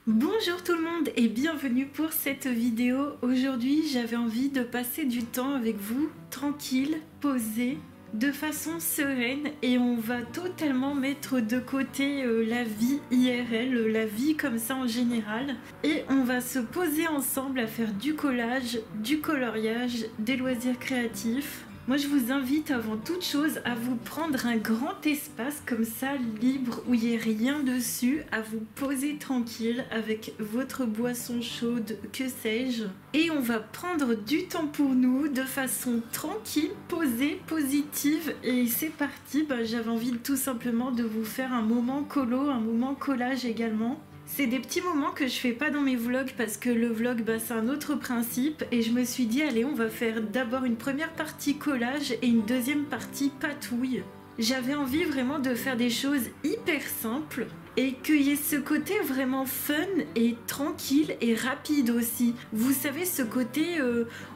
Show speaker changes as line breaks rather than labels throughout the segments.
Bonjour tout le monde et bienvenue pour cette vidéo. Aujourd'hui j'avais envie de passer du temps avec vous, tranquille, posé, de façon sereine, et on va totalement mettre de côté la vie IRL, la vie comme ça en général, et on va se poser ensemble à faire du collage, du coloriage, des loisirs créatifs. Moi je vous invite avant toute chose à vous prendre un grand espace comme ça, libre, où il n'y ait rien dessus, à vous poser tranquille avec votre boisson chaude, que sais-je. Et on va prendre du temps pour nous de façon tranquille, posée, positive. Et c'est parti, j'avais envie tout simplement de vous faire un moment colo, un moment collage également. C'est des petits moments que je fais pas dans mes vlogs parce que le vlog c'est un autre principe, et je me suis dit allez, on va faire d'abord une première partie collage et une deuxième partie patouille. J'avais envie vraiment de faire des choses hyper simples et qu'il y ait ce côté vraiment fun et tranquille et rapide aussi. Vous savez, ce côté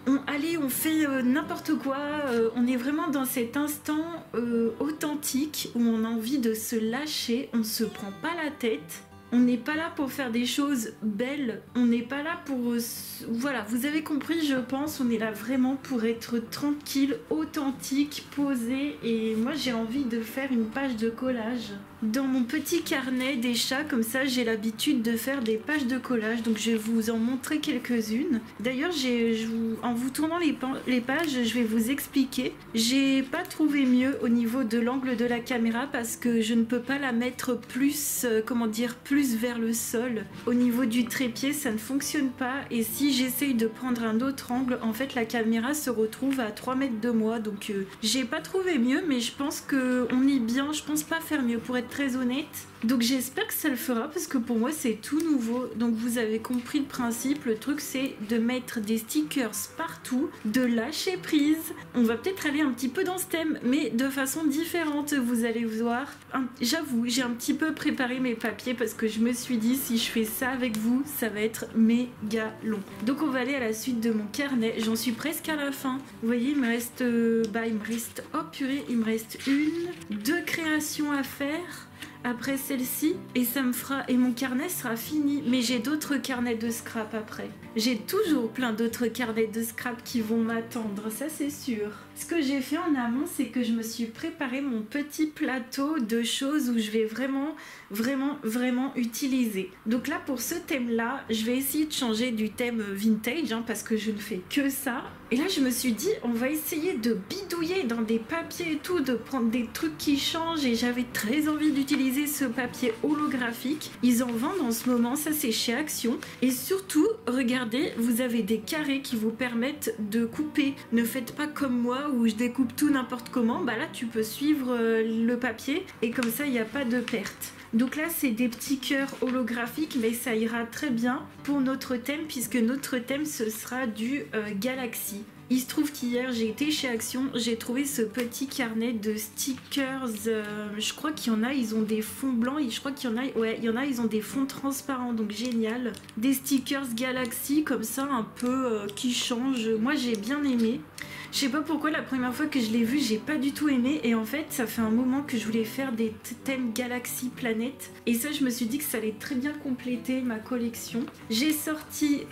on fait n'importe quoi, on est vraiment dans cet instant authentique où on a envie de se lâcher, on se prend pas la tête. On n'est pas là pour faire des choses belles, on n'est pas là pour... Voilà, vous avez compris, je pense, on est là vraiment pour être tranquille, authentique, posé, et moi j'ai envie de faire une page de collage. Dans mon petit carnet des chats, comme ça, j'ai l'habitude de faire des pages de collage, donc je vais vous en montrer quelques-unes. D'ailleurs, en vous tournant les pages, je vais vous expliquer. J'ai pas trouvé mieux au niveau de l'angle de la caméra parce que je ne peux pas la mettre plus, plus vers le sol. Au niveau du trépied, ça ne fonctionne pas, et si j'essaye de prendre un autre angle, en fait, la caméra se retrouve à 3 mètres de moi, donc j'ai pas trouvé mieux, mais je pense qu'on est bien, je pense pas faire mieux pour être très honnête. Donc j'espère que ça le fera parce que pour moi c'est tout nouveau. Donc vous avez compris le principe, le truc c'est de mettre des stickers partout, de lâcher prise. On va peut-être aller un petit peu dans ce thème mais de façon différente, vous allez voir. J'avoue, j'ai un petit peu préparé mes papiers parce que je me suis dit si je fais ça avec vous, ça va être méga long. Donc on va aller à la suite de mon carnet, j'en suis presque à la fin. Vous voyez, il me reste, oh purée, il me reste deux créations à faire. Après celle-ci, et ça me fera, et mon carnet sera fini. Mais j'ai d'autres carnets de scrap après. J'ai toujours plein d'autres carnets de scrap qui vont m'attendre, ça c'est sûr. Ce que j'ai fait en amont, c'est que je me suis préparé mon petit plateau de choses où je vais vraiment utiliser. Donc là, pour ce thème-là, je vais essayer de changer du thème vintage, parce que je ne fais que ça. Et là, je me suis dit, on va essayer de bidouiller dans des papiers et tout, de prendre des trucs qui changent, et j'avais très envie d'utiliser ce papier holographique. Ils en vendent en ce moment, ça c'est chez Action. Et surtout, regardez, vous avez des carrés qui vous permettent de couper. Ne faites pas comme moi où je découpe tout n'importe comment. Là, tu peux suivre le papier et comme ça, il n'y a pas de perte. Donc là, c'est des petits cœurs holographiques, mais ça ira très bien pour notre thème, puisque notre thème, ce sera du Galaxy. Il se trouve qu'hier, j'ai été chez Action, j'ai trouvé ce petit carnet de stickers. Je crois qu'il y en a, ils ont des fonds blancs, et je crois qu'il y en a, ouais, il y en a, ils ont des fonds transparents, donc génial. Des stickers Galaxy, comme ça, un peu qui changent. Moi, j'ai bien aimé. Je sais pas pourquoi la première fois que je l'ai vu, j'ai pas du tout aimé, et en fait ça fait un moment que je voulais faire des thèmes Galaxy Planète, et ça je me suis dit que ça allait très bien compléter ma collection. J'ai sorti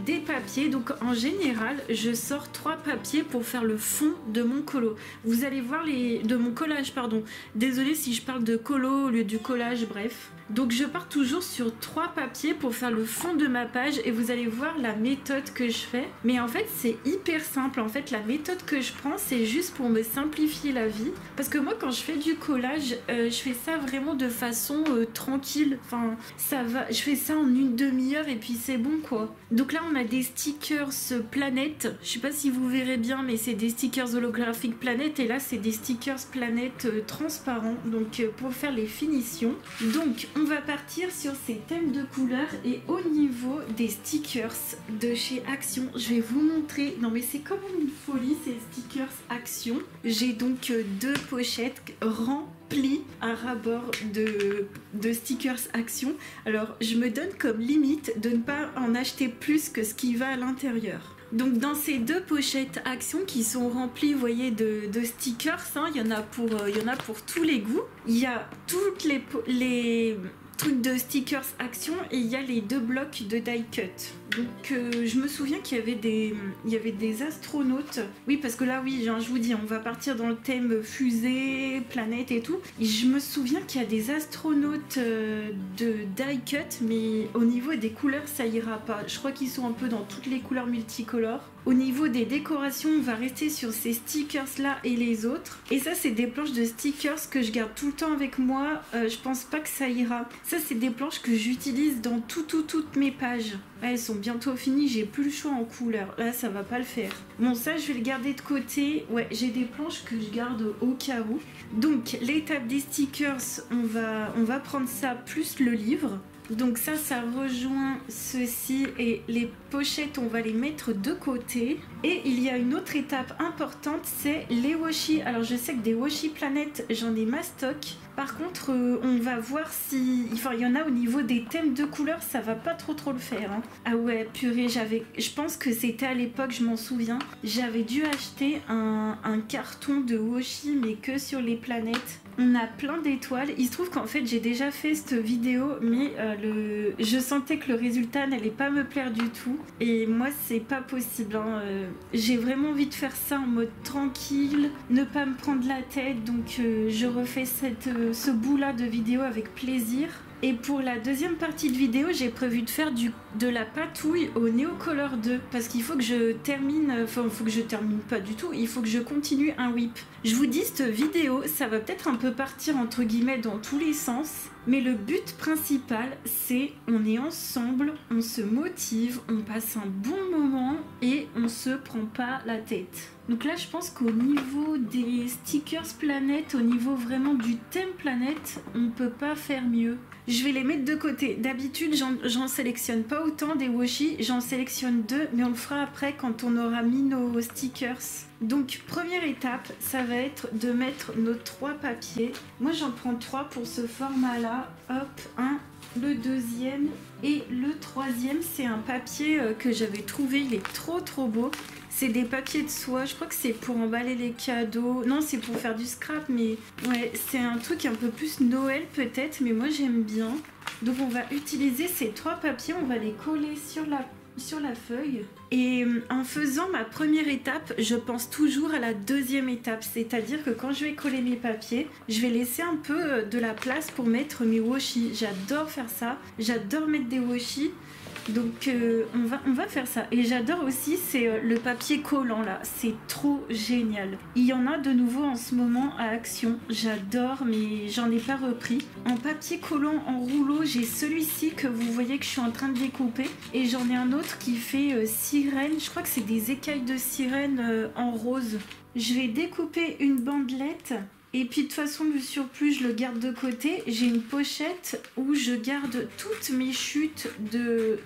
des papiers, donc en général je sors 3 papiers pour faire le fond de mon colo. Vous allez voir de mon collage, pardon. Désolée si je parle de colo au lieu du collage, bref. Donc je pars toujours sur 3 papiers pour faire le fond de ma page, et vous allez voir la méthode que je fais. Mais en fait c'est hyper simple, en fait la méthode que je prends c'est juste pour me simplifier la vie. Parce que moi quand je fais du collage, je fais ça vraiment de façon tranquille. Enfin ça va, je fais ça en une demi-heure et puis c'est bon quoi. Donc là on a des stickers planète, je sais pas si vous verrez bien mais c'est des stickers holographiques planète, et là c'est des stickers planète transparents, donc pour faire les finitions. Donc on va partir sur ces thèmes de couleurs, et au niveau des stickers de chez Action, je vais vous montrer. Non mais c'est comme une folie ces stickers Action. J'ai donc 2 pochettes remplies à ras-bord de stickers Action. Alors je me donne comme limite de ne pas en acheter plus que ce qui va à l'intérieur. Donc dans ces 2 pochettes Action qui sont remplies, vous voyez, de stickers, il y en a pour tous les goûts. Il y a toutes les truc de stickers action et il y a les 2 blocs de die cut. Donc je me souviens qu'il y avait des astronautes. Oui, parce que là, oui, genre, je vous dis, on va partir dans le thème fusée, planète et tout. Et je me souviens qu'il y a des astronautes de die cut, mais au niveau des couleurs, ça ira pas. Je crois qu'ils sont un peu dans toutes les couleurs multicolores. Au niveau des décorations, on va rester sur ces stickers là et les autres. Et ça, c'est des planches de stickers que je garde tout le temps avec moi. Je pense pas que ça ira. Ça, c'est des planches que j'utilise dans toutes mes pages. Là, elles sont bientôt finies, j'ai plus le choix en couleur. Là, ça va pas le faire. Bon, ça, je vais le garder de côté. Ouais, j'ai des planches que je garde au cas où. Donc, l'étape des stickers, on va prendre ça plus le livre. Donc ça rejoint ceci et les pochettes, on va les mettre de côté. Et il y a une autre étape importante, c'est les washi. Alors je sais que des washi planètes, j'en ai ma stock. Par contre, on va voir si... Enfin, il y en a au niveau des thèmes de couleurs, ça va pas trop le faire. Hein. Ah ouais, purée, je pense que c'était à l'époque, je m'en souviens. J'avais dû acheter un carton de washi, mais que sur les planètes. On a plein d'étoiles. Il se trouve qu'en fait, j'ai déjà fait cette vidéo, mais je sentais que le résultat n'allait pas me plaire du tout. Et moi, c'est pas possible. Hein. J'ai vraiment envie de faire ça en mode tranquille, ne pas me prendre la tête. Donc, je refais ce bout-là de vidéo avec plaisir. Et pour la deuxième partie de vidéo, j'ai prévu de faire de la patouille au Neocolor 2 parce qu'il faut que je termine, enfin il faut que je termine pas du tout, il faut que je continue un whip. Je vous dis, cette vidéo, ça va peut-être un peu partir entre guillemets dans tous les sens, mais le but principal, c'est on est ensemble, on se motive, on passe un bon moment et on se prend pas la tête. Donc là, je pense qu'au niveau des stickers planète, au niveau vraiment du thème planète, on peut pas faire mieux. Je vais les mettre de côté. D'habitude, j'en sélectionne pas autant des washi, j'en sélectionne 2, mais on le fera après quand on aura mis nos stickers. Donc, première étape, ça va être de mettre nos 3 papiers. Moi, j'en prends 3 pour ce format-là. Hop, un, le deuxième et le troisième, c'est un papier que j'avais trouvé, il est trop beau. C'est des papiers de soie, je crois que c'est pour emballer les cadeaux. Non, c'est pour faire du scrap, mais ouais, c'est un truc un peu plus Noël peut-être, mais moi j'aime bien. Donc on va utiliser ces 3 papiers, on va les coller sur la feuille. Et en faisant ma première étape, je pense toujours à la deuxième étape. C'est-à-dire que quand je vais coller mes papiers, je vais laisser un peu de la place pour mettre mes washi. J'adore faire ça, j'adore mettre des washi. Donc on va faire ça. Et j'adore aussi, c'est le papier collant là, c'est trop génial. Il y en a de nouveau en ce moment à Action, j'adore, mais j'en ai pas repris. En papier collant en rouleau, j'ai celui-ci que vous voyez que je suis en train de découper. Et j'en ai un autre qui fait sirène, je crois que c'est des écailles de sirène en rose. Je vais découper une bandelette. Et puis de toute façon, le surplus, je le garde de côté. J'ai une pochette où je garde toutes mes chutes de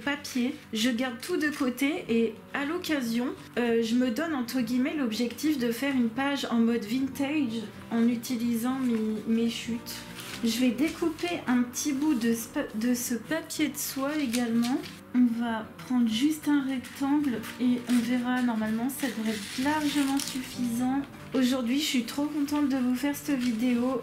papier. Je garde tout de côté et à l'occasion, je me donne entre guillemets l'objectif de faire une page en mode vintage en utilisant mes chutes. Je vais découper un petit bout de ce papier de soie également. On va prendre juste un rectangle et on verra, normalement ça devrait être largement suffisant. Aujourd'hui, je suis trop contente de vous faire cette vidéo.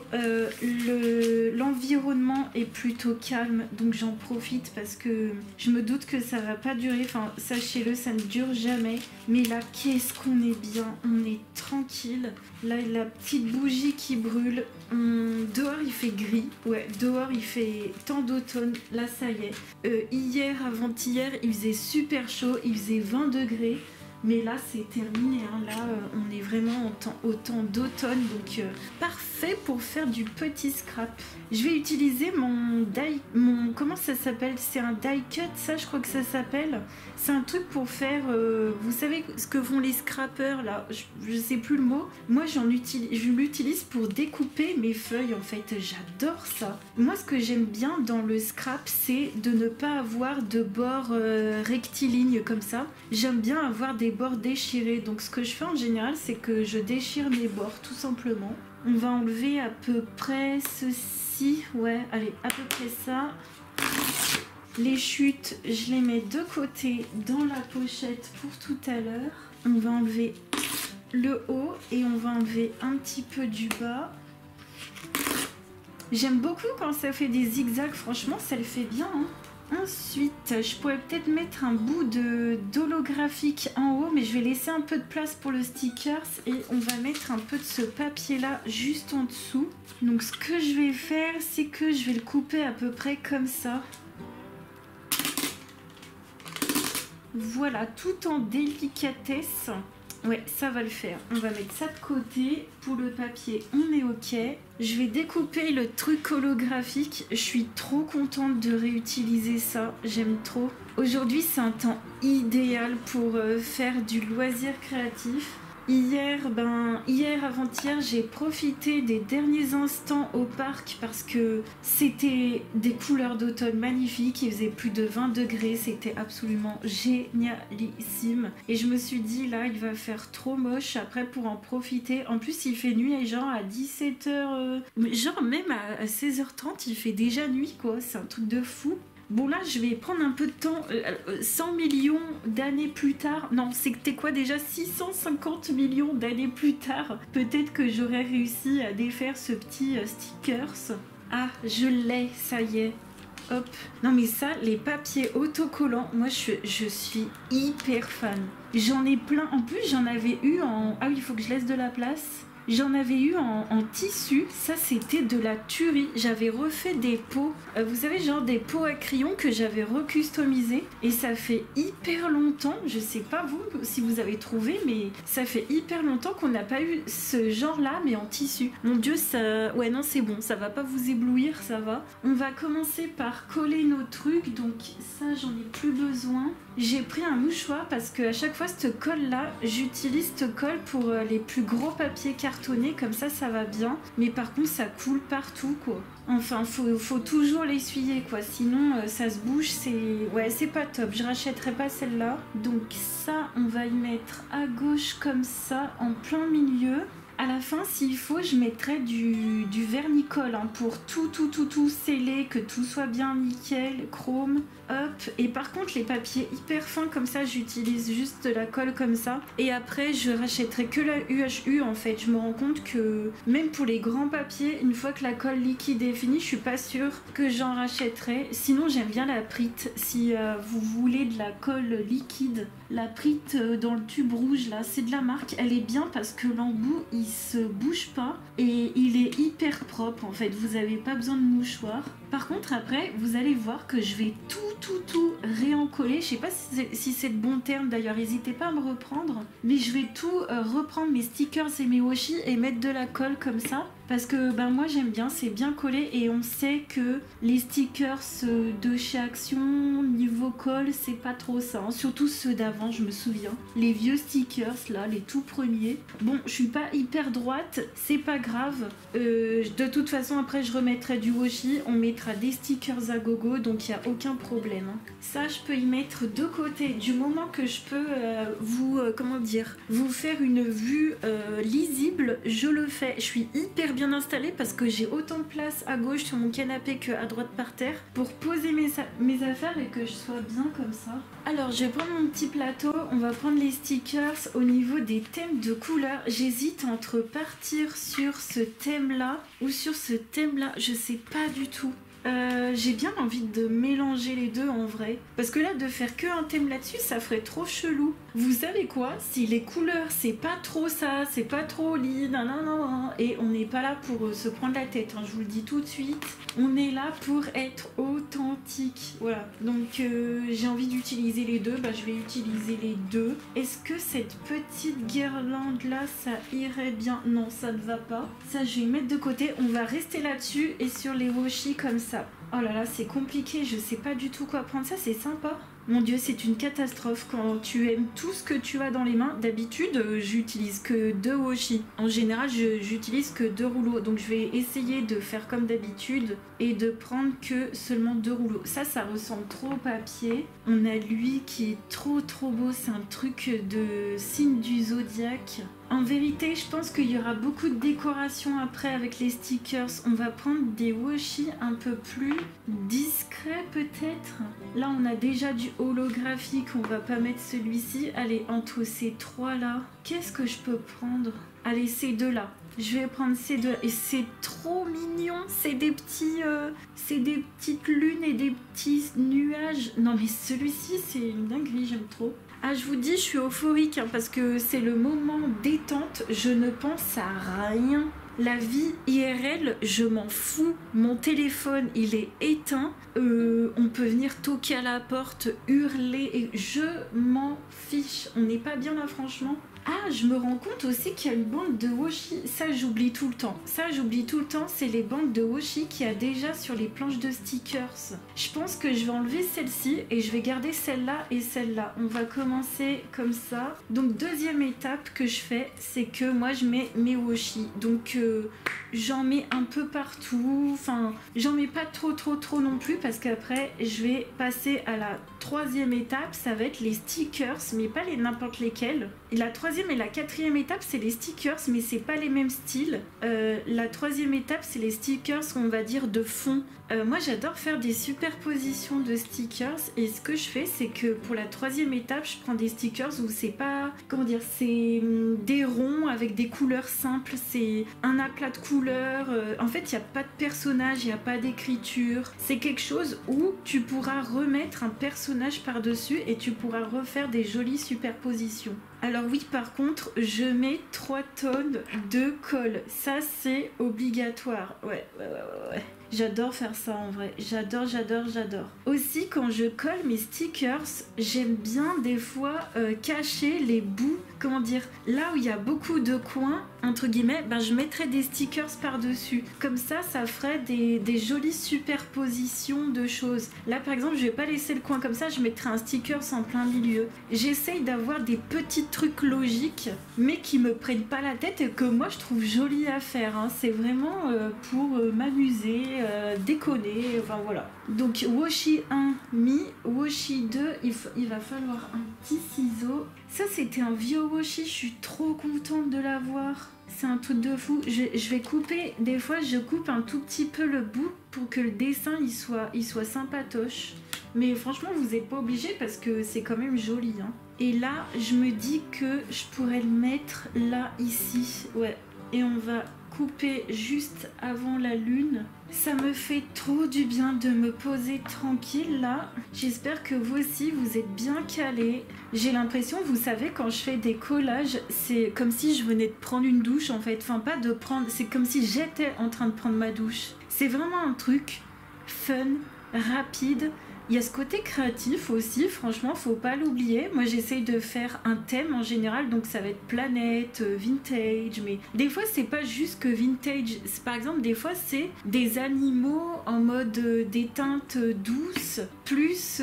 L'environnement est plutôt calme, donc j'en profite parce que je me doute que ça va pas durer. Enfin, sachez-le, ça ne dure jamais. Mais là, qu'est-ce qu'on est bien, on est tranquille. Là, la petite bougie qui brûle. Dehors, il fait gris. Ouais, dehors, il fait temps d'automne. Là, ça y est. Hier, avant-hier, il faisait super chaud. Il faisait 20 degrés. Mais là, c'est terminé. Hein. Là, on est vraiment au temps d'automne. Donc, parfait pour faire du petit scrap. Je vais utiliser comment ça s'appelle? C'est un die cut, ça, je crois que ça s'appelle. C'est un truc pour faire... vous savez ce que font les scrappers, là? Je sais plus le mot. Moi, je l'utilise pour découper mes feuilles, en fait. J'adore ça. Moi, ce que j'aime bien dans le scrap, c'est de ne pas avoir de bords rectilignes comme ça. J'aime bien avoir des bords déchirés. Donc, ce que je fais en général, c'est que je déchire mes bords, tout simplement. On va enlever à peu près ceci. Ouais, allez, à peu près ça. Les chutes, je les mets de côté dans la pochette pour tout à l'heure. On va enlever le haut et on va enlever un petit peu du bas. J'aime beaucoup quand ça fait des zigzags, franchement ça le fait bien, hein. Ensuite, je pourrais peut-être mettre un bout d'holographique en haut, mais je vais laisser un peu de place pour le stickers et on va mettre un peu de ce papier là juste en dessous. Donc ce que je vais faire, c'est que je vais le couper à peu près comme ça. Voilà, tout en délicatesse. Ouais, ça va le faire. On va mettre ça de côté. Pour le papier, on est ok. Je vais découper le truc holographique. Je suis trop contente de réutiliser ça. J'aime trop. Aujourd'hui, c'est un temps idéal pour faire du loisir créatif. Hier, avant-hier, j'ai profité des derniers instants au parc parce que c'était des couleurs d'automne magnifiques. Il faisait plus de 20 degrés, c'était absolument génialissime. Et je me suis dit, là, il va faire trop moche après pour en profiter. En plus, il fait nuit et genre à 17h, genre même à 16h30, il fait déjà nuit, quoi. C'est un truc de fou. Bon là je vais prendre un peu de temps, 100 millions d'années plus tard, non c'était quoi déjà 650 millions d'années plus tard, peut-être que j'aurais réussi à défaire ce petit stickers. Ah je l'ai, ça y est, hop. Non mais ça, les papiers autocollants, moi je suis hyper fan. J'en ai plein, en plus j'en avais eu en... Ah oui, il faut que je laisse de la place. J'en avais eu en tissu, ça c'était de la tuerie. J'avais refait des pots, vous savez genre des pots à crayons que j'avais recustomisés. Et ça fait hyper longtemps, je sais pas vous si vous avez trouvé, mais ça fait hyper longtemps qu'on n'a pas eu ce genre là mais en tissu. Mon dieu ça... Ouais non c'est bon, ça va pas vous éblouir, ça va. On va commencer par coller nos trucs, donc ça j'en ai plus besoin. J'ai pris un mouchoir parce que à chaque fois cette colle là, j'utilise cette colle pour les plus gros papiers cartonnés, comme ça ça va bien. Mais par contre ça coule partout quoi. Enfin faut toujours l'essuyer quoi, sinon ça se bouge, c'est pas top. Je rachèterai pas celle-là. Donc ça on va y mettre à gauche comme ça en plein milieu. À la fin, s'il faut, je mettrai du vernicole hein, pour tout sceller, que tout soit bien nickel, chrome, hop. Et par contre, les papiers hyper fins comme ça, j'utilise juste de la colle comme ça. Et après, je rachèterai que la UHU en fait. Je me rends compte que même pour les grands papiers, une fois que la colle liquide est finie, je suis pas sûre que j'en rachèterai. Sinon, j'aime bien la Pritt. Si vous voulez de la colle liquide, la Pritt dans le tube rouge là, c'est de la marque. Elle est bien parce que l'embout, il se bouge pas et il est hyper propre en fait, vous avez pas besoin de mouchoir. Par contre après vous allez voir que je vais tout réencoller, je sais pas si c'est le bon terme d'ailleurs, n'hésitez pas à me reprendre, mais je vais tout reprendre mes stickers et mes washi et mettre de la colle comme ça. Parce que moi j'aime bien, c'est bien collé et on sait que les stickers de chez Action niveau colle c'est pas trop ça, hein. Surtout ceux d'avant je me souviens. Les vieux stickers là, les tout premiers. Bon je suis pas hyper droite, c'est pas grave. De toute façon après je remettrai du washi, on mettra des stickers à gogo donc il n'y a aucun problème. Hein. Ça je peux y mettre de côté du moment que je peux vous faire une vue lisible, je le fais. Je suis hyper bien installée parce que j'ai autant de place à gauche sur mon canapé qu'à droite par terre pour poser mes affaires et que je sois bien comme ça. Alors je vais prendre mon petit plateau, on va prendre les stickers. Au niveau des thèmes de couleurs, j'hésite entre partir sur ce thème là ou sur ce thème là, je sais pas du tout. J'ai bien envie de mélanger les deux en vrai. Parce que là, de faire que un thème là-dessus, ça ferait trop chelou. Vous savez quoi? Si les couleurs, c'est pas trop ça, c'est pas trop lit, non, et on n'est pas là pour se prendre la tête, hein, je vous le dis tout de suite. On est là pour être authentique. Voilà. Donc, j'ai envie d'utiliser les deux. Je vais utiliser les deux. Est-ce que cette petite guirlande-là, ça irait bien? Non, ça ne va pas. Ça, je vais mettre de côté. On va rester là-dessus et sur les washi comme ça. Oh là là, c'est compliqué, je sais pas du tout quoi prendre. Ça, c'est sympa. Mon dieu, c'est une catastrophe quand tu aimes tout ce que tu as dans les mains. D'habitude, j'utilise que 2 washi. En général, j'utilise que 2 rouleaux. Donc, je vais essayer de faire comme d'habitude et de prendre que seulement 2 rouleaux. Ça ressemble trop au papier. On a lui qui est trop beau. C'est un truc de signe du zodiaque. En vérité, je pense qu'il y aura beaucoup de décoration après avec les stickers. On va prendre des washi un peu plus discrets peut-être. Là, on a déjà du holographique. On va pas mettre celui-ci. Allez, entre ces 3 là, qu'est-ce que je peux prendre? Allez, ces 2 là. Je vais prendre ces deux et c'est trop mignon. C'est des petites lunes et des petits nuages. Non mais celui-ci c'est une dinguerie, j'aime trop. Ah, je vous dis, je suis euphorique hein, parce que c'est le moment détente. Je ne pense à rien. La vie IRL, je m'en fous. Mon téléphone, il est éteint. On peut venir toquer à la porte, hurler et je m'en fiche. On n'est pas bien là, franchement. Ah, je me rends compte aussi qu'il y a une bande de washi. Ça, j'oublie tout le temps. C'est les bandes de washi qu'il y a déjà sur les planches de stickers. Je pense que je vais enlever celle-ci et je vais garder celle-là et celle-là. On va commencer comme ça. Donc, deuxième étape que je fais, c'est que moi, je mets mes washi. Donc, j'en mets un peu partout. Enfin, j'en mets pas trop non plus parce qu'après, je vais passer à la troisième étape. Ça va être les stickers, mais pas les n'importe lesquels. Et la troisième et la quatrième étape, c'est les stickers, mais c'est pas les mêmes styles. La troisième étape, c'est les stickers, on va dire, de fond. Moi, j'adore faire des superpositions de stickers. Et ce que je fais, c'est que pour la troisième étape, je prends des stickers où c'est pas... Comment dire? C'est des ronds avec des couleurs simples. C'est un aplat de couleurs. En fait, il n'y a pas de personnage, il n'y a pas d'écriture. C'est quelque chose où tu pourras remettre un personnage par-dessus et tu pourras refaire des jolies superpositions. Alors oui, par contre, je mets 3 tonnes de colle. Ça, c'est obligatoire. Ouais. J'adore faire ça en vrai. J'adore. Aussi, quand je colle mes stickers, j'aime bien des fois cacher les bouts. Comment dire? Là où il y a beaucoup de coins, entre guillemets, ben, je mettrais des stickers par-dessus. Comme ça ferait des jolies superpositions de choses. Là, par exemple, je vais pas laisser le coin comme ça, je mettrai un stickers en plein milieu. J'essaye d'avoir des petits trucs logiques, mais qui me prennent pas la tête et que moi, je trouve joli à faire. Hein. C'est vraiment pour m'amuser, déconner, enfin voilà. Donc, washi 1 mis, washi 2, il va falloir un petit ciseau. Ça, c'était un vieux washi, je suis trop contente de l'avoir. C'est un truc de fou. Je vais couper, des fois je coupe un tout petit peu le bout pour que le dessin il soit sympatoche. Mais franchement, vous n'êtes pas obligé parce que c'est quand même joli. Hein. Et là, je me dis que je pourrais le mettre là, ici. Ouais. Et on va couper juste avant la lune. Ça me fait trop du bien de me poser tranquille là. J'espère que vous aussi vous êtes bien calés. J'ai l'impression, vous savez, quand je fais des collages, c'est comme si je venais de prendre une douche en fait. Enfin pas de prendre, c'est comme si j'étais en train de prendre ma douche. C'est vraiment un truc fun, rapide. Il y a ce côté créatif aussi, franchement, faut pas l'oublier. Moi, j'essaye de faire un thème en général, donc ça va être planète, vintage, mais des fois, c'est pas juste que vintage. Par exemple, des fois, c'est des animaux en mode des teintes douces, plus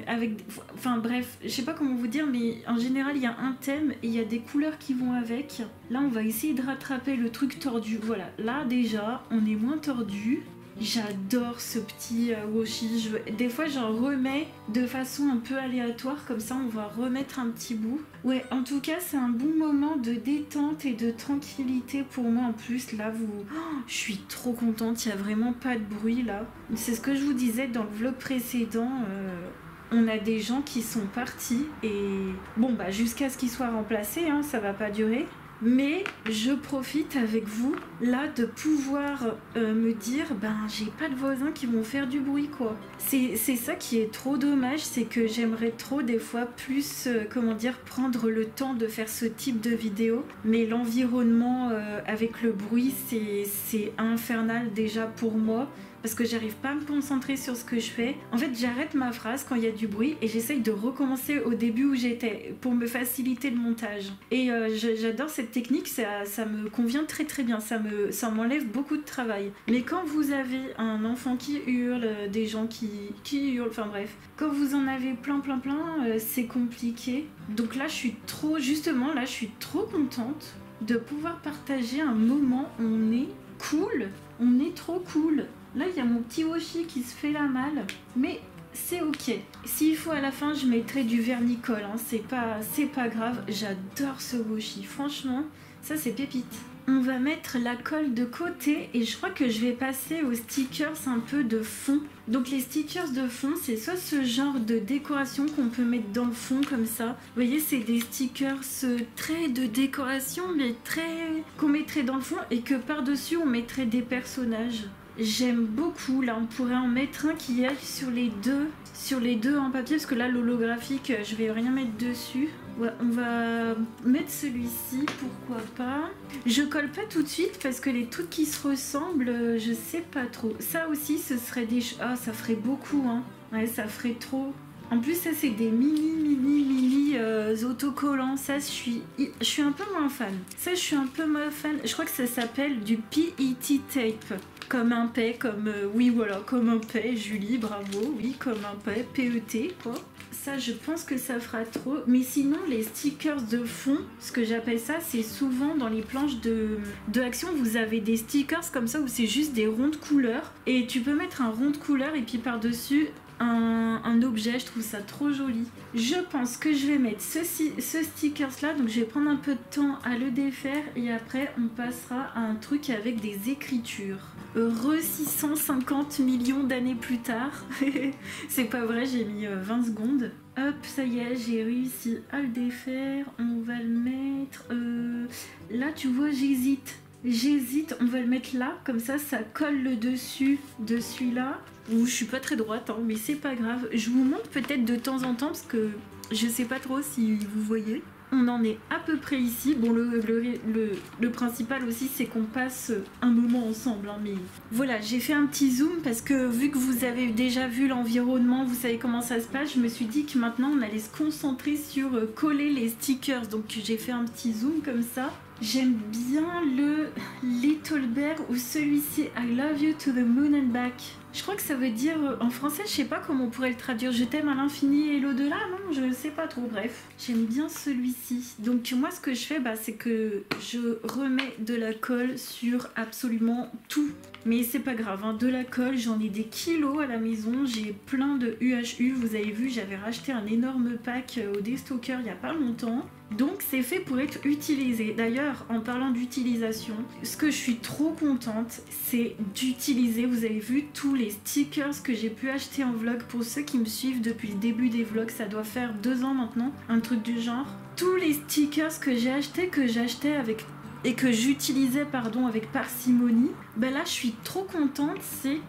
avec... Enfin bref, je sais pas comment vous dire, mais en général, il y a un thème et il y a des couleurs qui vont avec. Là, on va essayer de rattraper le truc tordu. Voilà, là, déjà, on est moins tordu. J'adore ce petit washi. Des fois, j'en remets de façon un peu aléatoire. Comme ça, on va remettre un petit bout. Ouais, en tout cas, c'est un bon moment de détente et de tranquillité pour moi. En plus, là, je suis trop contente. Il n'y a vraiment pas de bruit, là. C'est ce que je vous disais dans le vlog précédent. On a des gens qui sont partis. Et bon, bah, jusqu'à ce qu'ils soient remplacés, hein, ça va pas durer. Mais je profite avec vous là de pouvoir me dire ben j'ai pas de voisins qui vont faire du bruit quoi. C'est ça qui est trop dommage, c'est que j'aimerais trop des fois plus comment dire prendre le temps de faire ce type de vidéo, mais l'environnement avec le bruit c'est infernal déjà pour moi. Parce que j'arrive pas à me concentrer sur ce que je fais. En fait, j'arrête ma phrase quand il y a du bruit et j'essaye de recommencer au début où j'étais pour me faciliter le montage. Et j'adore cette technique, ça me convient très très bien, ça m'enlève beaucoup de travail. Mais quand vous avez un enfant qui hurle, des gens qui hurlent, enfin bref, quand vous en avez plein, c'est compliqué. Donc là, je suis trop contente de pouvoir partager un moment où on est cool, on est trop cool. Là, il y a mon petit washi qui se fait la malle, mais c'est ok. S'il faut à la fin, je mettrai du vernicole, hein. C'est pas grave. J'adore ce washi. Franchement, ça c'est pépite. on va mettre la colle de côté et je crois que je vais passer aux stickers un peu de fond. Donc les stickers de fond, c'est soit ce genre de décoration qu'on peut mettre dans le fond comme ça. Vous voyez, c'est des stickers très de décoration, mais très qu'on mettrait dans le fond et que par-dessus on mettrait des personnages. J'aime beaucoup. Là, on pourrait en mettre un qui aille sur les deux en papier, parce que là, l'holographique, je vais rien mettre dessus. Ouais, on va mettre celui-ci, pourquoi pas. Je colle pas tout de suite parce que les trucs qui se ressemblent, je sais pas trop. Ça aussi, ce serait des... Ah, ça ferait beaucoup, hein. Ouais, ça ferait trop. En plus, ça, c'est des mini autocollants. Ça, je suis un peu moins fan. Ça, je suis un peu moins fan. Je crois que ça s'appelle du PET tape. Comme un paix, oui, voilà, comme un paix, Julie, bravo, oui, comme un paix, PET, quoi. Ça, je pense que ça fera trop. Mais sinon, les stickers de fond, ce que j'appelle ça, c'est souvent dans les planches de Action, vous avez des stickers comme ça où c'est juste des ronds de couleurs. Et tu peux mettre un rond de couleur et puis par-dessus un objet. Je trouve ça trop joli. Je pense que je vais mettre ce stickers là, donc je vais prendre un peu de temps à le défaire et après on passera à un truc avec des écritures. Heureux 650 millions d'années plus tard. C'est pas vrai, j'ai mis 20 secondes. Hop, ça y est, j'ai réussi à le défaire. On va le mettre... Là, tu vois, j'hésite, on va le mettre là, comme ça colle le dessus de celui-là. Ou je suis pas très droite, hein, mais c'est pas grave. Je vous montre peut-être de temps en temps, parce que je sais pas trop si vous voyez. On en est à peu près ici. Bon, le principal aussi, c'est qu'on passe un moment ensemble. Hein, mais voilà, j'ai fait un petit zoom parce que vu que vous avez déjà vu l'environnement, vous savez comment ça se passe, je me suis dit que maintenant, on allait se concentrer sur coller les stickers. Donc, j'ai fait un petit zoom comme ça. J'aime bien le Little Bear ou celui-ci, I love you to the moon and back. Je crois que ça veut dire, en français, je sais pas comment on pourrait le traduire. Je t'aime à l'infini et l'au-delà, non, je sais pas trop, bref. J'aime bien celui-ci. Donc moi, ce que je fais, c'est que je remets de la colle sur absolument tout. Mais c'est pas grave, hein, de la colle, j'en ai des kilos à la maison. J'ai plein de UHU, vous avez vu, j'avais racheté un énorme pack au Destocker il y a pas longtemps. Donc c'est fait pour être utilisé. D'ailleurs, en parlant d'utilisation, ce que je suis trop contente, c'est d'utiliser, vous avez vu, tous les stickers que j'ai pu acheter en vlog. Pour ceux qui me suivent depuis le début des vlogs, ça doit faire 2 ans maintenant, un truc du genre. Tous les stickers que j'achetais avec... et que j'utilisais, avec parcimonie, là je suis trop contente, c'est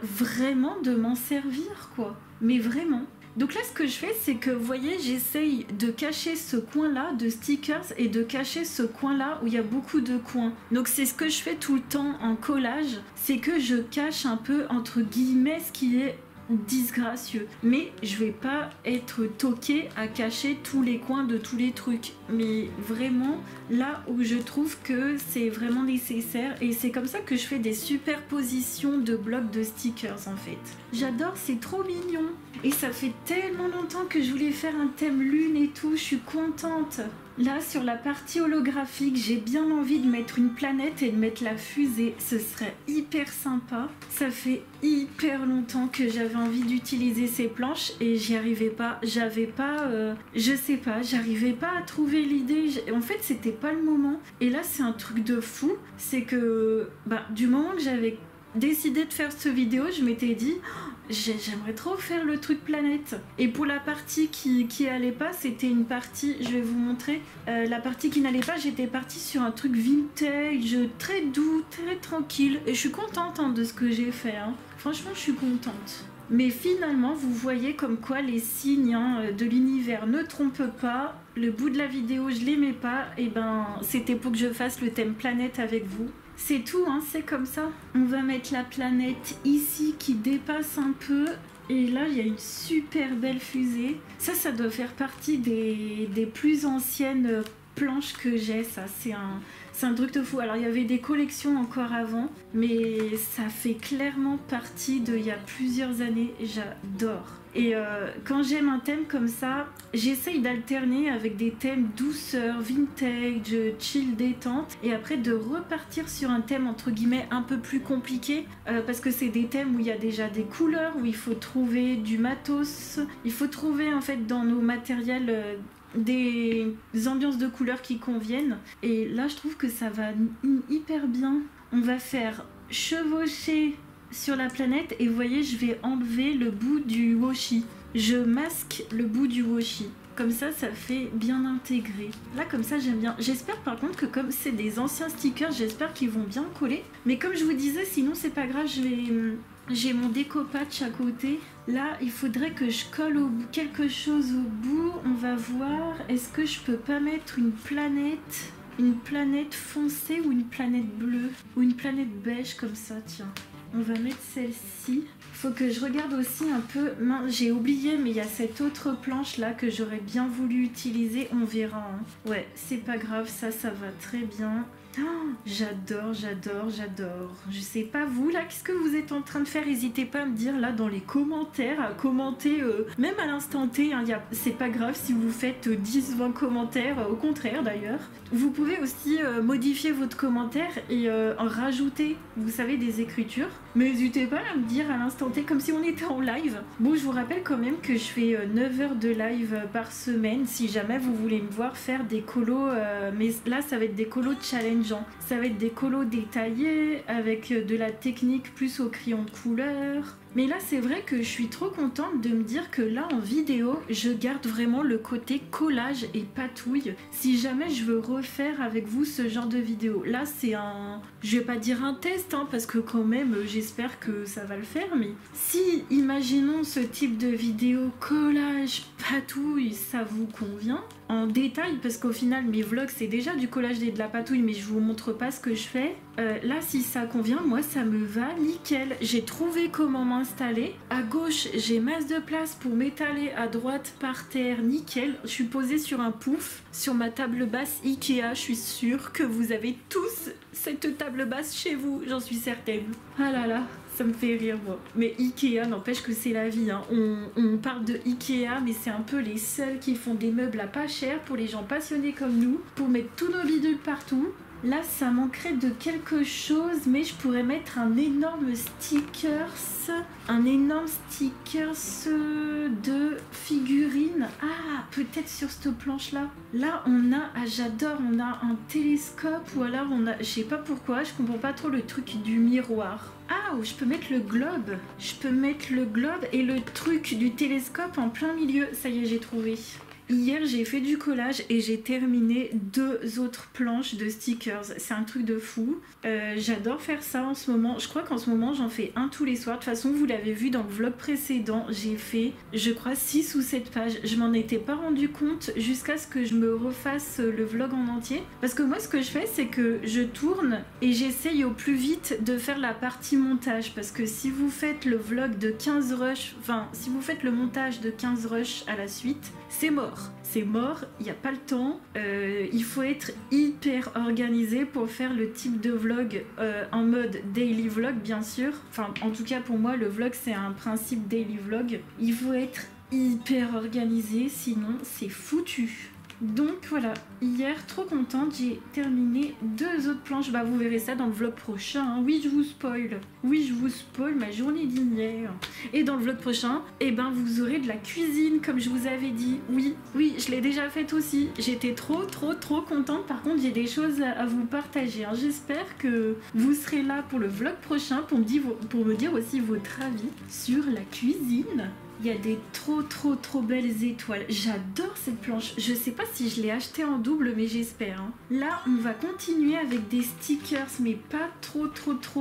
vraiment de m'en servir, quoi. Mais vraiment. Donc là, ce que je fais, c'est que, vous voyez, j'essaye de cacher ce coin-là de stickers et de cacher ce coin-là où il y a beaucoup de coins. Donc c'est ce que je fais tout le temps en collage, c'est que je cache un peu, entre guillemets, ce qui est disgracieux. Mais je vais pas être toquée à cacher tous les coins de tous les trucs. Mais vraiment, là où je trouve que c'est vraiment nécessaire, et c'est comme ça que je fais des superpositions de blocs de stickers en fait. J'adore, c'est trop mignon. Et ça fait tellement longtemps que je voulais faire un thème lune et tout, je suis contente. Là, sur la partie holographique, j'ai bien envie de mettre une planète et de mettre la fusée. Ce serait hyper sympa. Ça fait hyper longtemps que j'avais envie d'utiliser ces planches et j'y arrivais pas. J'avais pas... je sais pas, j'arrivais pas à trouver l'idée. En fait, c'était pas le moment. Et là, c'est un truc de fou. C'est que du moment que j'avais décidé de faire cette vidéo, je m'étais dit... J'aimerais trop faire le truc planète. Et pour la partie qui allait pas, c'était une partie, je vais vous montrer, la partie qui n'allait pas, j'étais partie sur un truc vintage, très doux, très tranquille. Et je suis contente de ce que j'ai fait. Hein. Franchement, je suis contente. Mais finalement, vous voyez comme quoi les signes de l'univers ne trompent pas. Le bout de la vidéo, je l'aimais pas. Et c'était pour que je fasse le thème planète avec vous. C'est tout, hein, c'est comme ça. On va mettre la planète ici qui dépasse un peu. Et là, il y a une super belle fusée. Ça doit faire partie des plus anciennes planches que j'ai. Ça, c'est un truc de fou. Alors, il y avait des collections encore avant. Mais ça fait clairement partie d'il y a plusieurs années. J'adore. Et quand j'aime un thème comme ça, j'essaye d'alterner avec des thèmes douceur, vintage, chill, détente, et après de repartir sur un thème entre guillemets un peu plus compliqué, parce que c'est des thèmes où il y a déjà des couleurs, où il faut trouver du matos, il faut trouver en fait dans nos matériels des ambiances de couleurs qui conviennent. Et là, je trouve que ça va hyper bien. On va faire chevaucher sur la planète et vous voyez, je vais enlever le bout du washi. Je masque le bout du washi. Comme ça fait bien intégré. Là, comme ça, j'aime bien. J'espère par contre que comme c'est des anciens stickers, j'espère qu'ils vont bien coller. Mais comme je vous disais, sinon c'est pas grave, j'ai mon déco-patch à côté. Là, il faudrait que je colle quelque chose au bout. On va voir. Est-ce que je peux pas mettre une planète foncée ou une planète bleue ou une planète beige comme ça, tiens. On va mettre celle-ci. Faut que je regarde aussi un peu. Non, j'ai oublié, mais il y a cette autre planche là que j'aurais bien voulu utiliser. On verra. Hein. Ouais, c'est pas grave, ça va très bien. Oh, j'adore. Je sais pas vous là, qu'est-ce que vous êtes en train de faire? N'hésitez pas à me dire là dans les commentaires, à commenter, même à l'instant T, hein, c'est pas grave si vous faites 10-20 commentaires, au contraire d'ailleurs. Vous pouvez aussi modifier votre commentaire et en rajouter, vous savez, des écritures. Mais n'hésitez pas à me dire à l'instant T, comme si on était en live. Bon, je vous rappelle quand même que je fais 9 heures de live par semaine, si jamais vous voulez me voir faire des colos, mais là ça va être des colos challengeants. Ça va être des colos détaillés, avec de la technique plus au crayon de couleur. Mais là, c'est vrai que je suis trop contente de me dire que là, en vidéo, je garde vraiment le côté collage et patouille. Si jamais je veux refaire avec vous ce genre de vidéo. Là, c'est un... Je vais pas dire un test, hein, parce que quand même, j'espère que ça va le faire. Mais si, imaginons ce type de vidéo collage, patouille, ça vous convient en détail, parce qu'au final, mes vlogs, c'est déjà du collage et de la patouille, mais je vous montre pas ce que je fais. Là, si ça convient, moi, ça me va nickel. J'ai trouvé comment m'installer. À gauche, j'ai masse de place pour m'étaler. À droite, par terre, nickel. Je suis posée sur un pouf, sur ma table basse Ikea. Je suis sûre que vous avez tous cette table basse chez vous, j'en suis certaine. Ah là là, ça me fait rire, moi. Mais Ikea, n'empêche que c'est la vie, hein. On parle de Ikea, mais c'est un peu les seuls qui font des meubles à pas cher pour les gens passionnés comme nous, pour mettre tous nos bidules partout. Là, ça manquerait de quelque chose, mais je pourrais mettre un énorme stickers de figurines. Ah, peut-être sur cette planche-là. Là, on a, ah, j'adore, on a un télescope, ou alors on a, je sais pas pourquoi, je comprends pas trop le truc du miroir. Ah, je peux mettre le globe. Je peux mettre le globe et le truc du télescope en plein milieu. Ça y est, j'ai trouvé. Hier, j'ai fait du collage et j'ai terminé 2 autres planches de stickers. C'est un truc de fou. J'adore faire ça en ce moment. Je crois qu'en ce moment, j'en fais un tous les soirs. De toute façon, vous l'avez vu dans le vlog précédent, j'ai fait, je crois, 6 ou 7 pages. Je m'en étais pas rendu compte jusqu'à ce que je me refasse le vlog en entier. Parce que moi, ce que je fais, c'est que je tourne et j'essaye au plus vite de faire la partie montage. Parce que si vous faites le vlog de 15 rushs, enfin, si vous faites le montage de 15 rushs à la suite, c'est mort. C'est mort, il n'y a pas le temps. Il faut être hyper organisé pour faire le type de vlog en mode daily vlog, bien sûr. Enfin, en tout cas, pour moi, le vlog, c'est un principe daily vlog. Il faut être hyper organisé, sinon c'est foutu. Donc voilà, hier, trop contente, j'ai terminé 2 autres planches. Bah vous verrez ça dans le vlog prochain, hein. Oui, je vous spoil. Oui, je vous spoil ma journée d'hier. Et dans le vlog prochain, eh ben vous aurez de la cuisine, comme je vous avais dit. Oui, je l'ai déjà faite aussi. J'étais trop contente. Par contre, j'ai des choses à vous partager, hein. J'espère que vous serez là pour le vlog prochain pour me dire aussi votre avis sur la cuisine. Il y a des trop belles étoiles. J'adore cette planche. Je sais pas si je l'ai achetée en double, mais j'espère, hein. Là, on va continuer avec des stickers, mais pas trop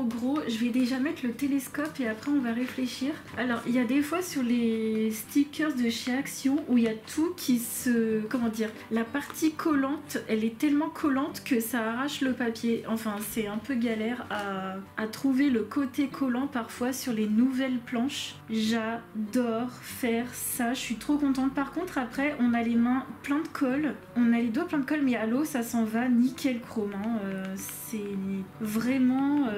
gros. Je vais déjà mettre le télescope et après on va réfléchir. Alors, il y a des fois sur les stickers de chez Action où il y a tout qui se... Comment dire? La partie collante, elle est tellement collante que ça arrache le papier. Enfin, c'est un peu galère à trouver le côté collant parfois sur les nouvelles planches. J'adore faire ça, je suis trop contente. Par contre, après, on a les mains plein de colle, on a les doigts plein de colle, mais à l'eau, ça s'en va nickel chrome, hein. C'est vraiment...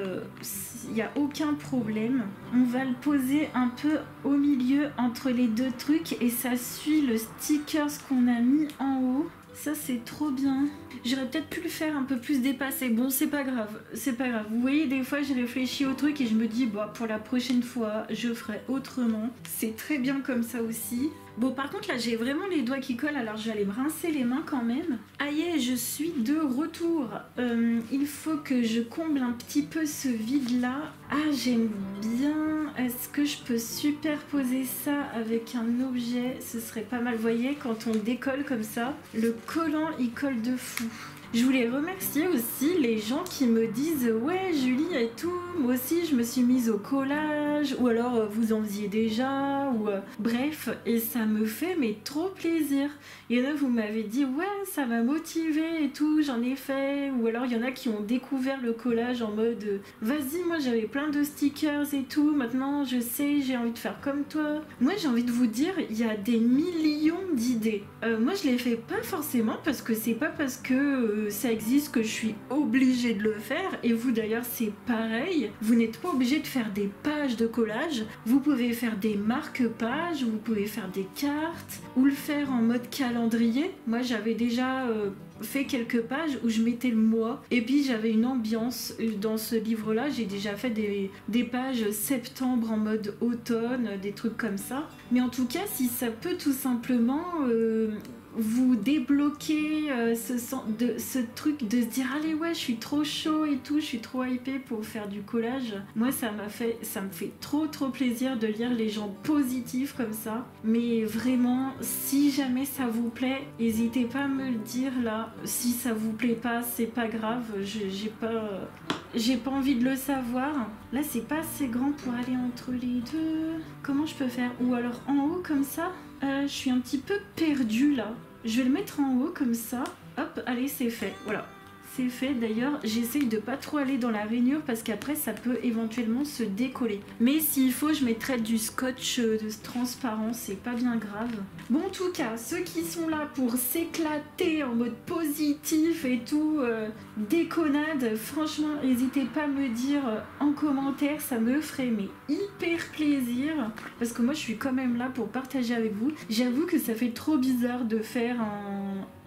il n'y a aucun problème. On va le poser un peu au milieu entre les 2 trucs et ça suit le stickers qu'on a mis en haut. Ça, c'est trop bien. J'aurais peut-être pu le faire un peu plus dépassé. Bon, c'est pas grave. C'est pas grave. Vous voyez, des fois, j'ai réfléchi au truc et je me dis, bah, pour la prochaine fois, je ferai autrement. C'est très bien comme ça aussi. Bon, par contre, là, j'ai vraiment les doigts qui collent, alors je vais aller me rincer les mains quand même. Ah yeah, je suis de retour. Il faut que je comble un petit peu ce vide-là. Ah, j'aime bien. Est-ce que je peux superposer ça avec un objet? Ce serait pas mal. Vous voyez, quand on décolle comme ça, le collant, il colle de fou. Je voulais remercier aussi les gens qui me disent « Ouais, Julie et tout, moi aussi je me suis mise au collage » ou alors « Vous en faisiez déjà » ou bref, et ça me fait mais trop plaisir. Il y en a, vous m'avez dit « Ouais, ça m'a motivée et tout, j'en ai fait » ou alors il y en a qui ont découvert le collage en mode « Vas-y, moi j'avais plein de stickers et tout, maintenant je sais, j'ai envie de faire comme toi. » Moi j'ai envie de vous dire, il y a des millions d'idées. Moi je les fais pas forcément parce que c'est pas parce que ça existe que je suis obligée de le faire, et vous d'ailleurs c'est pareil, vous n'êtes pas obligé de faire des pages de collage, vous pouvez faire des marque-pages, vous pouvez faire des cartes ou le faire en mode calendrier. Moi j'avais déjà fait quelques pages où je mettais le mois et puis j'avais une ambiance dans ce livre là. J'ai déjà fait des pages septembre en mode automne, des trucs comme ça. Mais en tout cas, si ça peut tout simplement vous débloquer ce truc de se dire allez ouais, je suis trop chaud et tout, je suis trop hypée pour faire du collage. Moi ça me fait trop plaisir de lire les gens positifs comme ça. Mais vraiment, si jamais ça vous plaît, n'hésitez pas à me le dire là. Si ça vous plaît pas, c'est pas grave, j'ai pas envie de le savoir. Là c'est pas assez grand pour aller entre les deux. Comment je peux faire? Ou alors en haut comme ça? Je suis un petit peu perdue là. Je vais le mettre en haut comme ça. Hop, allez, c'est fait. Voilà. C'est fait. D'ailleurs, j'essaye de pas trop aller dans la rainure parce qu'après, ça peut éventuellement se décoller. Mais s'il faut, je mettrai du scotch transparent. C'est pas bien grave. Bon, en tout cas, ceux qui sont là pour s'éclater en mode positif et tout, déconnade, franchement, n'hésitez pas à me dire en commentaire. Ça me ferait mais hyper plaisir. Parce que moi, je suis quand même là pour partager avec vous. J'avoue que ça fait trop bizarre de faire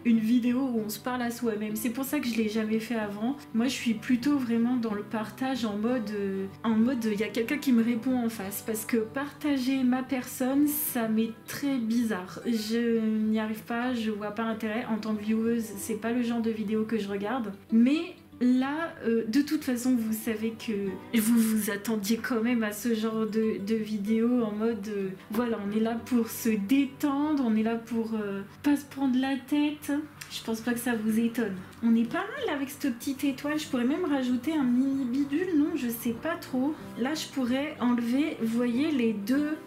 une vidéo où on se parle à soi-même. C'est pour ça que je l'ai jamais fait avant. Moi je suis plutôt vraiment dans le partage en mode il y a quelqu'un qui me répond en face, parce que partager ma personne ça m'est très bizarre. Je n'y arrive pas, je vois pas l'intérêt. En tant que vieweuse, c'est pas le genre de vidéo que je regarde, mais là, de toute façon, vous savez que vous vous attendiez quand même à ce genre de vidéo en mode voilà, on est là pour se détendre, on est là pour pas se prendre la tête. Je pense pas que ça vous étonne. On est pas mal avec cette petite étoile. Je pourrais même rajouter un mini bidule, non, je sais pas trop. Là, je pourrais enlever, vous voyez, les deux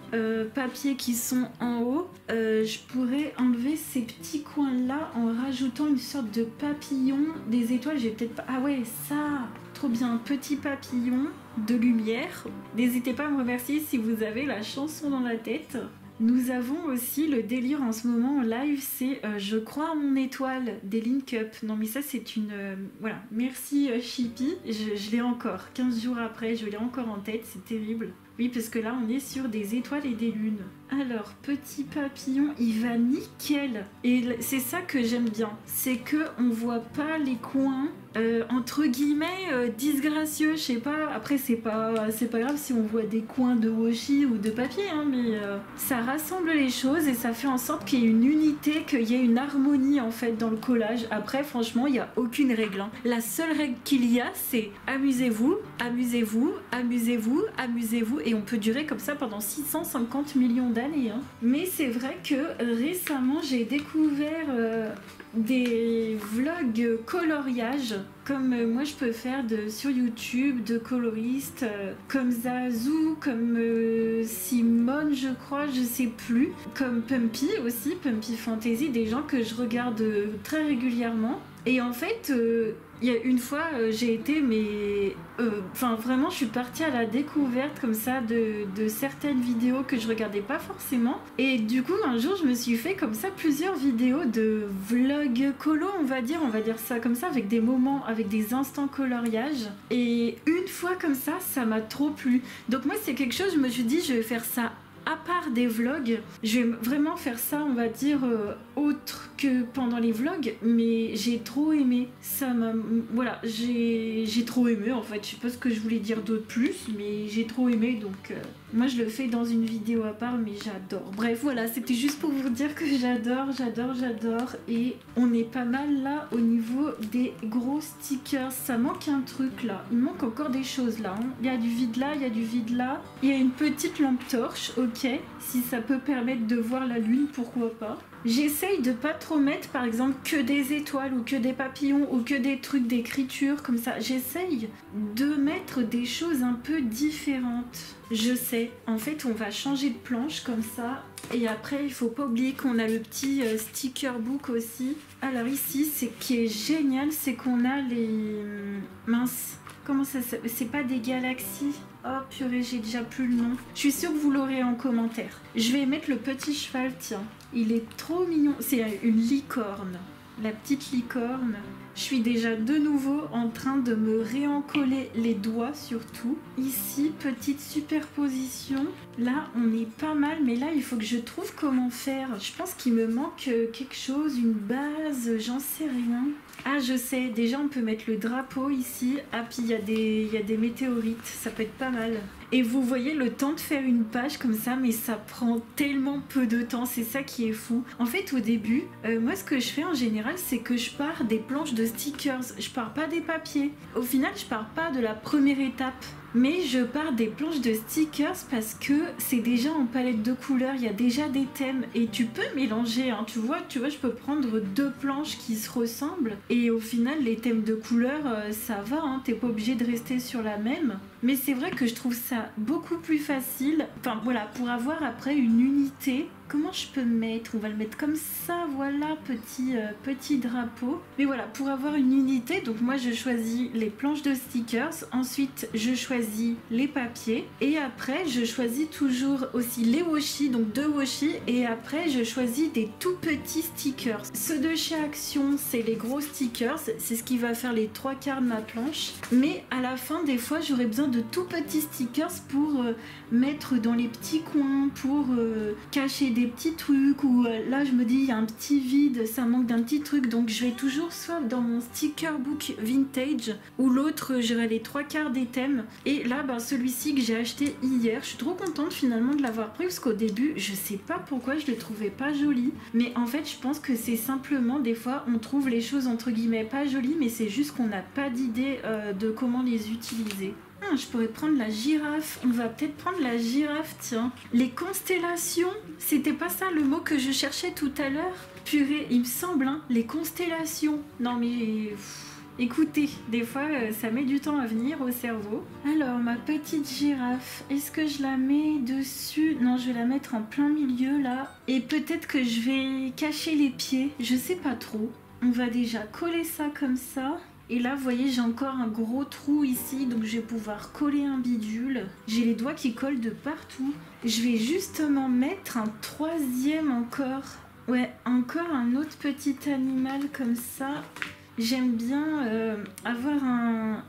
papiers qui sont en haut. Je pourrais enlever ces petits coins-là en rajoutant une sorte de papillon. Des étoiles, j'ai peut-être pas... Ah ouais, ça, trop bien, petit papillon de lumière. N'hésitez pas à me remercier si vous avez la chanson dans la tête. Nous avons aussi le délire en ce moment en live, c'est je crois à mon étoile des Link Up. Non mais ça c'est une... voilà, merci Chippy, je l'ai encore, 15 jours après, je l'ai encore en tête, c'est terrible. Oui, parce que là on est sur des étoiles et des lunes. Alors, petit papillon, il va nickel. Et c'est ça que j'aime bien, c'est qu'on voit pas les coins, entre guillemets, disgracieux, je sais pas. Après, c'est pas grave si on voit des coins de washi ou de papier, hein, mais ça rassemble les choses et ça fait en sorte qu'il y ait une unité, qu'il y ait une harmonie en fait dans le collage. Après, franchement, il n'y a aucune règle, hein. La seule règle qu'il y a, c'est amusez-vous, amusez-vous, amusez-vous, amusez-vous, et on peut durer comme ça pendant 650 millions d'années, hein. Mais c'est vrai que récemment, j'ai découvert des vlogs coloriage comme moi je peux faire sur YouTube, de coloristes comme Zazou, comme Simone je crois, je sais plus, comme Pumpy aussi, Pumpy Fantasy, des gens que je regarde très régulièrement. Et en fait, il y a une fois, j'ai été, mais... Enfin, vraiment, je suis partie à la découverte comme ça de certaines vidéos que je regardais pas forcément. Et du coup, un jour, je me suis fait comme ça plusieurs vidéos de vlog colo, on va dire ça comme ça, avec des moments, avec des instants coloriage. Et une fois comme ça m'a trop plu. Donc moi, c'est quelque chose, je me suis dit, je vais faire ça à part des vlogs, je vais vraiment faire ça, on va dire, autre que pendant les vlogs, mais j'ai trop aimé. Ça m'a... Voilà, j'ai trop aimé en fait. Je sais pas ce que je voulais dire d'autre plus, mais j'ai trop aimé, Moi je le fais dans une vidéo à part, mais j'adore. Bref, voilà, c'était juste pour vous dire que j'adore. Et on est pas mal là au niveau des gros stickers. Ça manque un truc là, il manque encore des choses là, hein. Il y a du vide là, il y a du vide là. Il y a une petite lampe torche, ok. Si ça peut permettre de voir la lune, pourquoi pas. J'essaye de pas trop mettre par exemple que des étoiles ou que des papillons ou que des trucs d'écriture comme ça. J'essaye de mettre des choses un peu différentes. Je sais, en fait on va changer de planche comme ça. Et après il faut pas oublier qu'on a le petit sticker book aussi. Alors ici ce qui est génial c'est qu'on a les... mince, comment ça s'appelle? C'est pas des galaxies. Oh purée, j'ai déjà plus le nom. Je suis sûre que vous l'aurez en commentaire. Je vais mettre le petit cheval, tiens. Il est trop mignon. C'est une licorne. La petite licorne. Je suis déjà de nouveau en train de me réencoller les doigts surtout. Ici, petite superposition. Là, on est pas mal, mais là, il faut que je trouve comment faire. Je pense qu'il me manque quelque chose, une base, j'en sais rien. Ah, je sais, déjà on peut mettre le drapeau ici. Ah, puis il y a des météorites, ça peut être pas mal. Et vous voyez le temps de faire une page comme ça, mais ça prend tellement peu de temps, c'est ça qui est fou. En fait, au début, moi ce que je fais en général, c'est que je pars des planches de stickers, je pars pas des papiers. Au final, je pars pas de la première étape. Mais je pars des planches de stickers parce que c'est déjà en palette de couleurs, il y a déjà des thèmes et tu peux mélanger, hein, tu vois, je peux prendre deux planches qui se ressemblent et au final les thèmes de couleurs ça va, hein, t'es pas obligé de rester sur la même. Mais c'est vrai que je trouve ça beaucoup plus facile, enfin voilà, pour avoir après une unité. Comment je peux mettre? On va le mettre comme ça, voilà, petit drapeau. Mais voilà, pour avoir une unité, donc moi je choisis les planches de stickers, ensuite je choisis les papiers, et après je choisis toujours aussi les washi, donc deux washi, et après je choisis des tout petits stickers. Ceux de chez Action, c'est les gros stickers, c'est ce qui va faire les trois quarts de ma planche. Mais à la fin, des fois, j'aurais besoin de tout petits stickers pour mettre dans les petits coins, pour cacher des petits trucs, ou là je me dis il y a un petit vide, ça manque d'un petit truc, donc je vais toujours soit dans mon sticker book vintage ou l'autre j'aurai les trois quarts des thèmes. Et là celui-ci que j'ai acheté hier, je suis trop contente finalement de l'avoir pris parce qu'au début je sais pas pourquoi je le trouvais pas joli, mais en fait je pense que c'est simplement des fois on trouve les choses entre guillemets pas jolies, mais c'est juste qu'on n'a pas d'idée de comment les utiliser. Je pourrais prendre la girafe. On va peut-être prendre la girafe, tiens. Les constellations, c'était pas ça le mot que je cherchais tout à l'heure? Purée, il me semble, hein, les constellations. Non mais... écoutez, des fois ça met du temps à venir au cerveau. Alors ma petite girafe, est-ce que je la mets dessus? Non, je vais la mettre en plein milieu là. Et peut-être que je vais cacher les pieds, je sais pas trop. On va déjà coller ça comme ça. Et là, vous voyez, j'ai encore un gros trou ici, donc je vais pouvoir coller un bidule. J'ai les doigts qui collent de partout. Je vais justement mettre un troisième encore. Ouais, encore un autre petit animal comme ça. J'aime bien avoir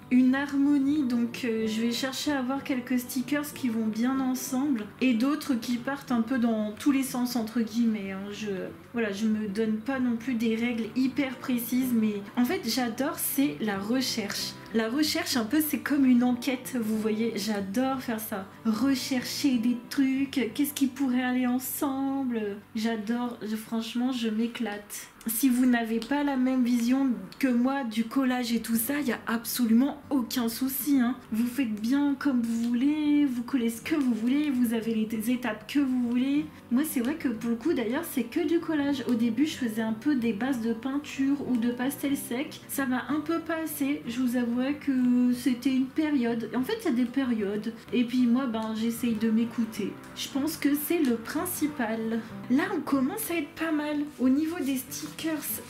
une harmonie, donc je vais chercher à avoir quelques stickers qui vont bien ensemble et d'autres qui partent un peu dans tous les sens entre guillemets, hein. Je me donne pas non plus des règles hyper précises, mais en fait j'adore, c'est la recherche. La recherche un peu c'est comme une enquête, vous voyez, j'adore faire ça. Rechercher des trucs, qu'est-ce qui pourrait aller ensemble. J'adore, franchement je m'éclate. Si vous n'avez pas la même vision que moi du collage et tout ça, il n'y a absolument aucun souci, hein. Vous faites bien comme vous voulez, vous collez ce que vous voulez, vous avez les étapes que vous voulez. Moi c'est vrai que pour le coup d'ailleurs c'est que du collage. Au début je faisais un peu des bases de peinture ou de pastel sec. Ça m'a un peu passé, je vous avouerai que c'était une période. En fait il y a des périodes. Et puis moi j'essaye de m'écouter. Je pense que c'est le principal. Là on commence à être pas mal. Au niveau des stickers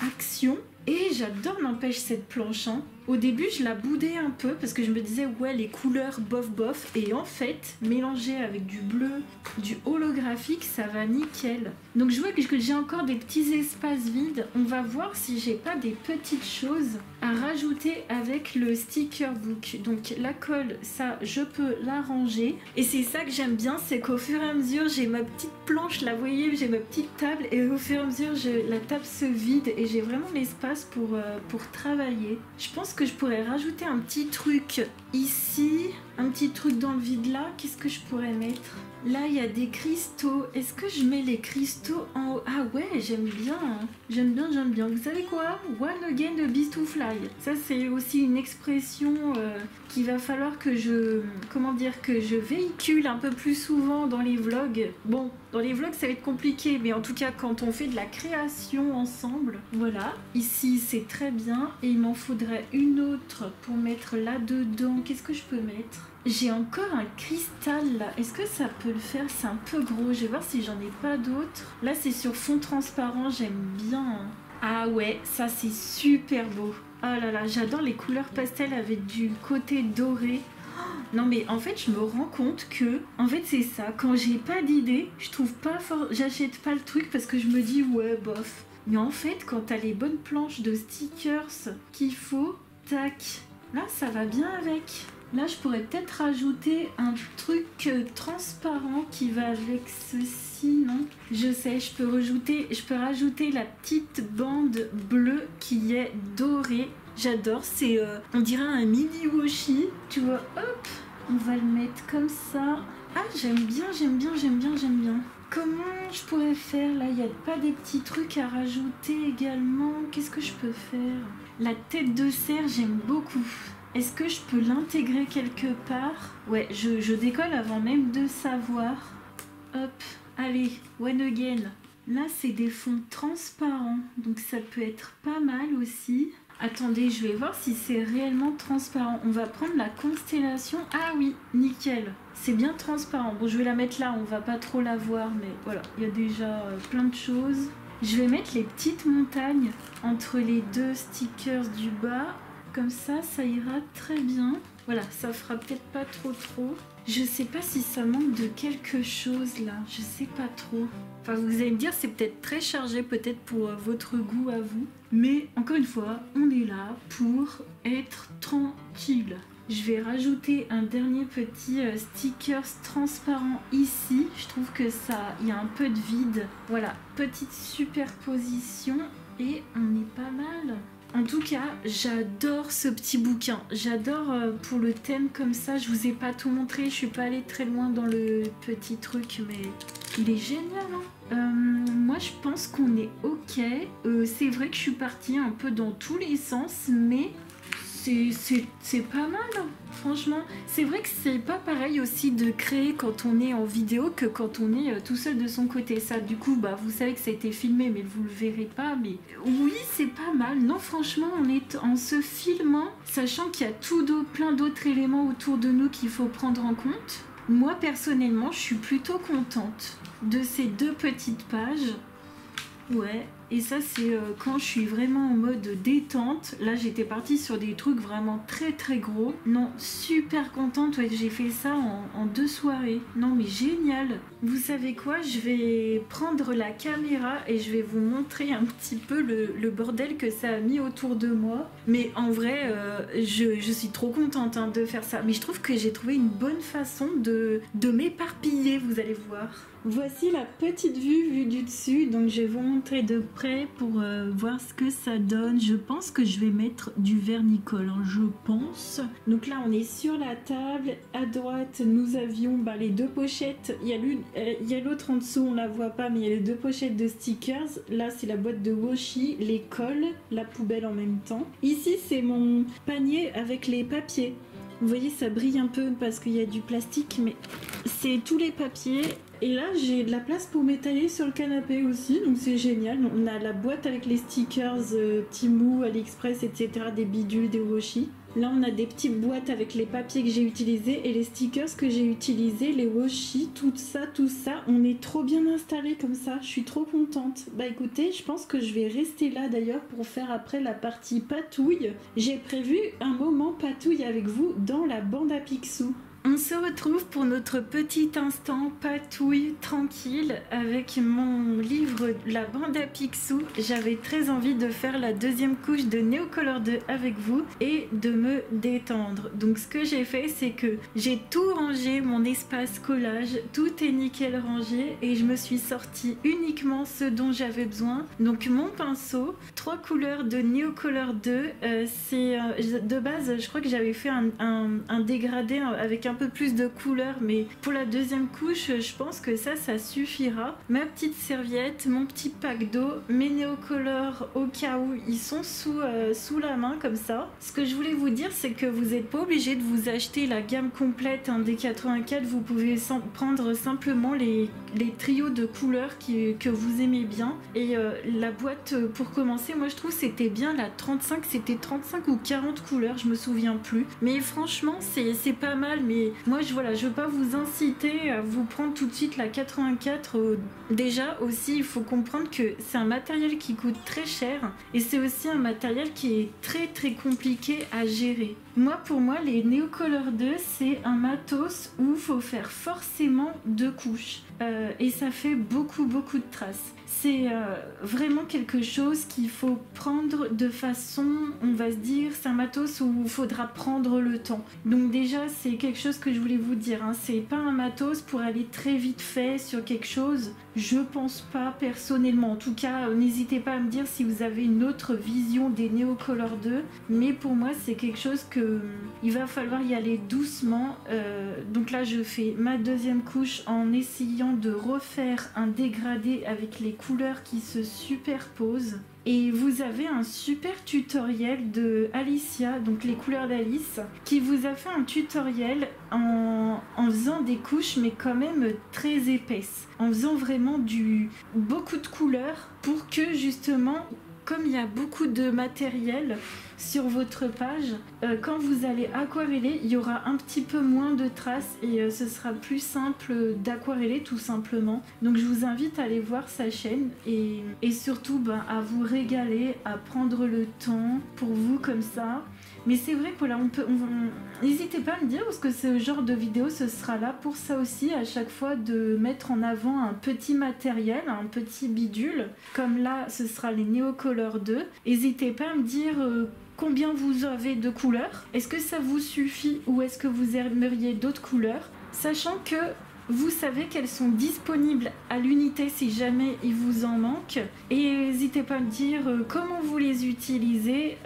Action, et j'adore n'empêche cette planche, hein. Au début je la boudais un peu parce que je me disais ouais les couleurs bof bof, et en fait mélangé avec du bleu, du holographique, ça va nickel. Donc je vois que j'ai encore des petits espaces vides. On va voir si j'ai pas des petites choses à rajouter avec le sticker book. Donc la colle, ça je peux la ranger, et c'est ça que j'aime bien, c'est qu'au fur et à mesure j'ai ma petite planche là, vous voyez, j'ai ma petite table, et au fur et à mesure la table se vide et j'ai vraiment l'espace pour travailler. Je pense que je pourrais rajouter un petit truc ici. un petit truc dans le vide là. Qu'est-ce que je pourrais mettre? Là, il y a des cristaux. Est-ce que je mets les cristaux en haut? Ah ouais, j'aime bien. Hein. J'aime bien, j'aime bien. Vous savez quoi? One again the beast to fly. Ça, c'est aussi une expression qu'il va falloir que je... Comment dire? Que je véhicule un peu plus souvent dans les vlogs. Bon, dans les vlogs, ça va être compliqué. Mais en tout cas, quand on fait de la création ensemble, voilà. Ici, c'est très bien. Et il m'en faudrait une autre pour mettre là-dedans. Qu'est-ce que je peux mettre? J'ai encore un cristal là, est-ce que ça peut le faire? C'est un peu gros, je vais voir si j'en ai pas d'autres. Là c'est sur fond transparent, j'aime bien. Hein. Ah ouais, ça c'est super beau. Oh là là, j'adore les couleurs pastel avec du côté doré. Non mais en fait je me rends compte que, en fait c'est ça, quand j'ai pas d'idée, je trouve pas fort, j'achète pas le truc parce que je me dis ouais bof. Mais en fait quand t'as les bonnes planches de stickers qu'il faut, tac, là ça va bien avec. Là, je pourrais peut-être rajouter un truc transparent qui va avec ceci, non? Je sais, je peux rajouter la petite bande bleue qui est dorée. J'adore, c'est, on dirait un mini washi. Tu vois, hop, on va le mettre comme ça. Ah, j'aime bien, j'aime bien, j'aime bien, j'aime bien. Comment je pourrais faire? Là, il n'y a pas des petits trucs à rajouter également. Qu'est-ce que je peux faire? La tête de cerf, j'aime beaucoup. Est-ce que je peux l'intégrer quelque part? Ouais, je décolle avant même de savoir. Hop, allez, one again. Là, c'est des fonds transparents, donc ça peut être pas mal aussi. Attendez, je vais voir si c'est réellement transparent. On va prendre la constellation. Ah oui, nickel. C'est bien transparent. Bon, je vais la mettre là, on va pas trop la voir, mais voilà, il y a déjà plein de choses. Je vais mettre les petites montagnes entre les deux stickers du bas. Comme ça, ça ira très bien. Voilà, ça fera peut-être pas trop. Je sais pas si ça manque de quelque chose là. Je sais pas trop. Enfin, vous allez me dire, c'est peut-être très chargé, peut-être pour votre goût à vous. Mais encore une fois, on est là pour être tranquille. Je vais rajouter un dernier petit sticker transparent ici. Je trouve que ça, il y a un peu de vide. Voilà, petite superposition et on est pas mal. En tout cas, j'adore ce petit bouquin. J'adore pour le thème comme ça. Je vous ai pas tout montré. Je suis pas allée très loin dans le petit truc, mais il est génial. Hein. Moi, je pense qu'on est ok. C'est vrai que je suis partie un peu dans tous les sens, mais c'est pas mal. Hein. Franchement, c'est vrai que c'est pas pareil aussi de créer quand on est en vidéo que quand on est tout seul de son côté. Ça, du coup, bah, vous savez que ça a été filmé, mais vous le verrez pas. Mais oui, c'est pas mal. Non, franchement, on est en se filmant, sachant qu'il y a plein d'autres éléments autour de nous qu'il faut prendre en compte. Moi, personnellement, je suis plutôt contente de ces deux petites pages. Ouais, et ça c'est quand je suis vraiment en mode détente. Là j'étais partie sur des trucs vraiment très gros. Non, super contente, ouais, j'ai fait ça en 2 soirées. Non mais génial. Vous savez quoi? Je vais prendre la caméra et je vais vous montrer un petit peu le bordel que ça a mis autour de moi. Mais en vrai, je suis trop contente hein, de faire ça. Mais je trouve que j'ai trouvé une bonne façon de m'éparpiller, vous allez voir. Voici la petite vue du dessus, donc je vais vous montrer de près pour voir ce que ça donne. Je pense que je vais mettre du vernicole, hein, je pense. Donc là on est sur la table, à droite nous avions les 2 pochettes, il y a l'autre en dessous, on la voit pas, mais il y a les 2 pochettes de stickers. Là c'est la boîte de washi, les cols, la poubelle en même temps. Ici c'est mon panier avec les papiers. Vous voyez, ça brille un peu parce qu'il y a du plastique, mais c'est tous les papiers. Et là, j'ai de la place pour m'étaler sur le canapé aussi, donc c'est génial. On a la boîte avec les stickers Temu, AliExpress, etc., des bidules, des washi. Là, on a des petites boîtes avec les papiers que j'ai utilisés et les stickers que j'ai utilisés, les washi, tout ça. On est trop bien installé comme ça, je suis trop contente. Bah écoutez, je pense que je vais rester là d'ailleurs pour faire après la partie patouille. J'ai prévu un moment patouille avec vous dans la bande à Picsou. On se retrouve pour notre petit instant patouille tranquille avec mon livre La Bande à Picsou. J'avais très envie de faire la deuxième couche de Neocolor 2 avec vous et de me détendre. Donc ce que j'ai fait, c'est que j'ai tout rangé, mon espace collage, tout est nickel rangé et je me suis sorti uniquement ce dont j'avais besoin. Donc mon pinceau, 3 couleurs de Neocolor 2, de base je crois que j'avais fait un dégradé avec un peu plus de couleurs, mais pour la deuxième couche je pense que ça suffira. Ma petite serviette, mon petit pack d'eau, mes Neocolor au cas où ils sont sous la main comme ça. Ce que je voulais vous dire, c'est que vous n'êtes pas obligé de vous acheter la gamme complète des 84, vous pouvez prendre simplement les trios de couleurs que vous aimez bien. Et la boîte, pour commencer, moi je trouve c'était bien la 35, c'était 35 ou 40 couleurs, je me souviens plus, mais franchement c'est pas mal. Mais moi je veux pas vous inciter à vous prendre tout de suite la 84. Déjà aussi il faut comprendre que c'est un matériel qui coûte très cher et c'est aussi un matériel qui est très très compliqué à gérer. Pour moi les Neocolor 2 c'est un matos où il faut faire forcément 2 couches et ça fait beaucoup de traces. C'est vraiment quelque chose qu'il faut prendre de façon, on va se dire, c'est un matos où il faudra prendre le temps. Donc déjà c'est quelque chose que je voulais vous dire, hein. C'est pas un matos pour aller très vite fait sur quelque chose, je pense pas personnellement. En tout cas n'hésitez pas à me dire si vous avez une autre vision des Neocolor 2, mais pour moi c'est quelque chose que il va falloir y aller doucement. Donc là je fais ma deuxième couche en essayant de refaire un dégradé avec les couleurs qui se superposent. Et vous avez un super tutoriel de Alicia, donc les couleurs d'Alice, qui vous a fait un tutoriel en faisant des couches mais quand même très épaisses, en faisant vraiment beaucoup de couleurs pour que justement, comme il y a beaucoup de matériel sur votre page, quand vous allez aquareller, il y aura un petit peu moins de traces et ce sera plus simple d'aquareller tout simplement. Donc je vous invite à aller voir sa chaîne et surtout à vous régaler, à prendre le temps pour vous comme ça. Mais c'est vrai que là, n'hésitez pas à me dire parce que ce genre de vidéo, ce sera là pour ça aussi, à chaque fois de mettre en avant un petit matériel, un petit bidule. Comme là, ce sera les Neocolor 2. N'hésitez pas à me dire combien vous avez de couleurs. Est-ce que ça vous suffit ou est-ce que vous aimeriez d'autres couleurs? Sachant que vous savez qu'elles sont disponibles à l'unité si jamais il vous en manque. Et n'hésitez pas à me dire comment vous les utilisez.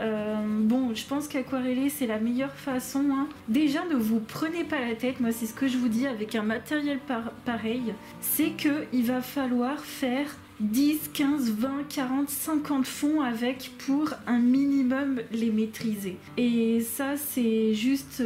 Bon, je pense qu'aquareller c'est la meilleure façon, hein. Déjà, ne vous prenez pas la tête. Moi, c'est ce que je vous dis avec un matériel pareil. C'est qu'il va falloir faire 10, 15, 20, 40, 50 fonds avec pour un minimum les maîtriser. Et ça c'est juste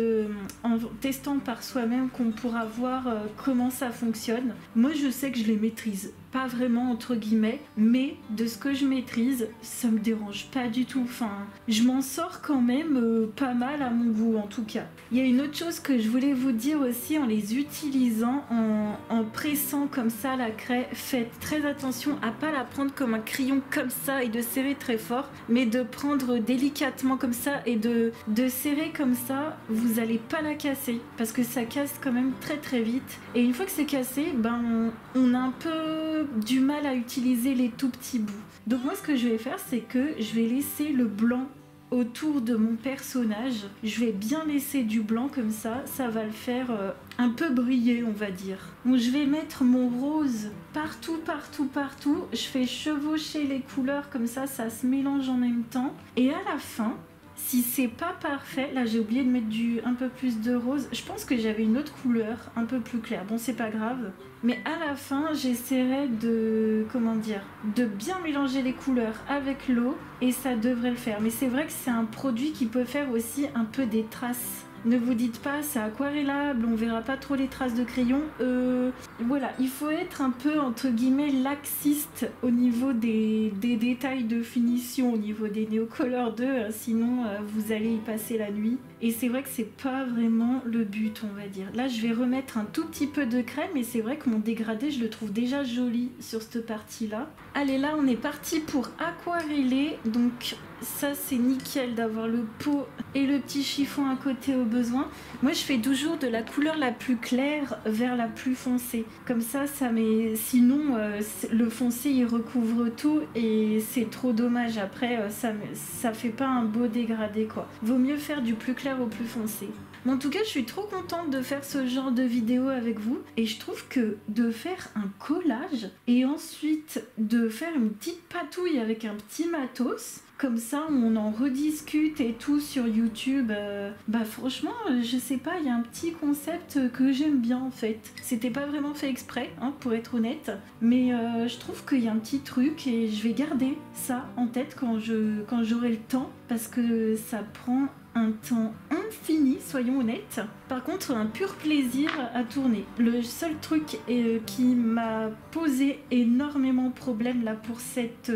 en testant par soi-même qu'on pourra voir comment ça fonctionne. Moi je sais que je les maîtrise pas vraiment entre guillemets, mais de ce que je maîtrise, ça me dérange pas du tout. Enfin, je m'en sors quand même pas mal à mon goût en tout cas. Il y a une autre chose que je voulais vous dire aussi en les utilisant, en pressant comme ça la craie, faites très attention à pas la prendre comme un crayon comme ça et de serrer très fort, mais de prendre délicatement comme ça et de serrer comme ça. Vous allez pas la casser parce que ça casse quand même très vite. Et une fois que c'est cassé, on a un peu du mal à utiliser les tout petits bouts. Donc moi ce que je vais faire, c'est que je vais laisser le blanc autour de mon personnage. Je vais bien laisser du blanc comme ça va le faire un peu briller, on va dire. Donc je vais mettre mon rose partout. Je fais chevaucher les couleurs comme ça se mélange en même temps. Et à la fin, si c'est pas parfait, là j'ai oublié de mettre un peu plus de rose. Je pense que j'avais une autre couleur un peu plus claire. Bon, c'est pas grave. Mais à la fin, j'essaierai de bien mélanger les couleurs avec l'eau et ça devrait le faire. Mais c'est vrai que c'est un produit qui peut faire aussi un peu des traces. Ne vous dites pas c'est aquarellable, on verra pas trop les traces de crayon. Voilà, il faut être un peu entre guillemets laxiste au niveau des détails de finition, au niveau des Neocolor 2, sinon vous allez y passer la nuit. Et c'est vrai que c'est pas vraiment le but, on va dire. Là je vais remettre un tout petit peu de crème et c'est vrai que mon dégradé je le trouve déjà joli sur cette partie là. Allez, là on est parti pour aquareller. Donc ça c'est nickel d'avoir le pot et le petit chiffon à côté au besoin. Moi je fais toujours de la couleur la plus claire vers la plus foncée. Comme ça met... Sinon le foncé il recouvre tout et c'est trop dommage. Après ça fait pas un beau dégradé quoi. Vaut mieux faire du plus clair au plus foncé. Mais en tout cas, je suis trop contente de faire ce genre de vidéo avec vous. Et je trouve que de faire un collage et ensuite de faire une petite patouille avec un petit matos, comme ça on en rediscute et tout sur YouTube, franchement, je sais pas, il y a un petit concept que j'aime bien en fait. C'était pas vraiment fait exprès, hein, pour être honnête, mais je trouve qu'il y a un petit truc et je vais garder ça en tête quand j'aurai le temps, parce que ça prend un temps infini, soyons honnêtes. Par contre, un pur plaisir à tourner. Le seul truc qui m'a posé énormément de problèmes là pour cette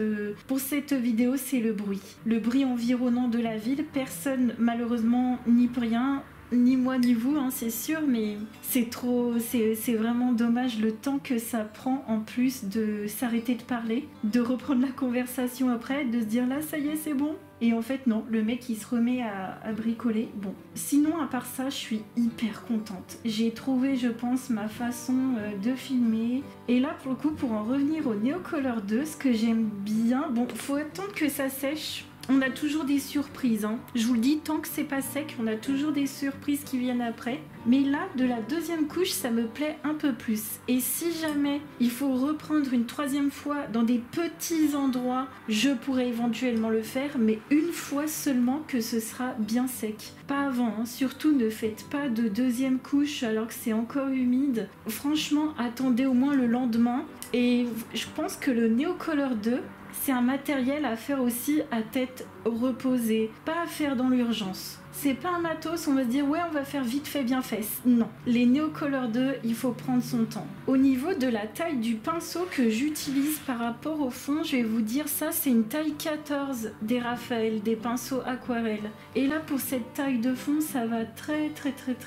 vidéo, c'est le bruit. Le bruit environnant de la ville. Personne, malheureusement, n'y peut rien. Ni moi ni vous, hein, c'est sûr, mais c'est vraiment dommage le temps que ça prend en plus de s'arrêter de parler, de reprendre la conversation après, de se dire là ça y est c'est bon. Et en fait non, le mec il se remet à bricoler. Bon, sinon à part ça, je suis hyper contente. J'ai trouvé, je pense, ma façon de filmer. Et là pour le coup, pour en revenir au Neocolor 2, ce que j'aime bien, bon, faut attendre que ça sèche. On a toujours des surprises, hein. Je vous le dis, tant que c'est pas sec, on a toujours des surprises qui viennent après. Mais là, de la deuxième couche, ça me plaît un peu plus. Et si jamais il faut reprendre une troisième fois dans des petits endroits, je pourrais éventuellement le faire, mais une fois seulement que ce sera bien sec. Pas avant, hein. Surtout ne faites pas de deuxième couche alors que c'est encore humide. Franchement, attendez au moins le lendemain. Et je pense que le Neocolor 2, c'est un matériel à faire aussi à tête reposée, pas à faire dans l'urgence. C'est pas un matos, on va se dire ouais on va faire vite fait bien fait. Non, les Neocolor 2, il faut prendre son temps. Au niveau de la taille du pinceau que j'utilise par rapport au fond, je vais vous dire ça, c'est une taille 14 des Raphaël, des pinceaux aquarelles. Et là pour cette taille de fond, ça va très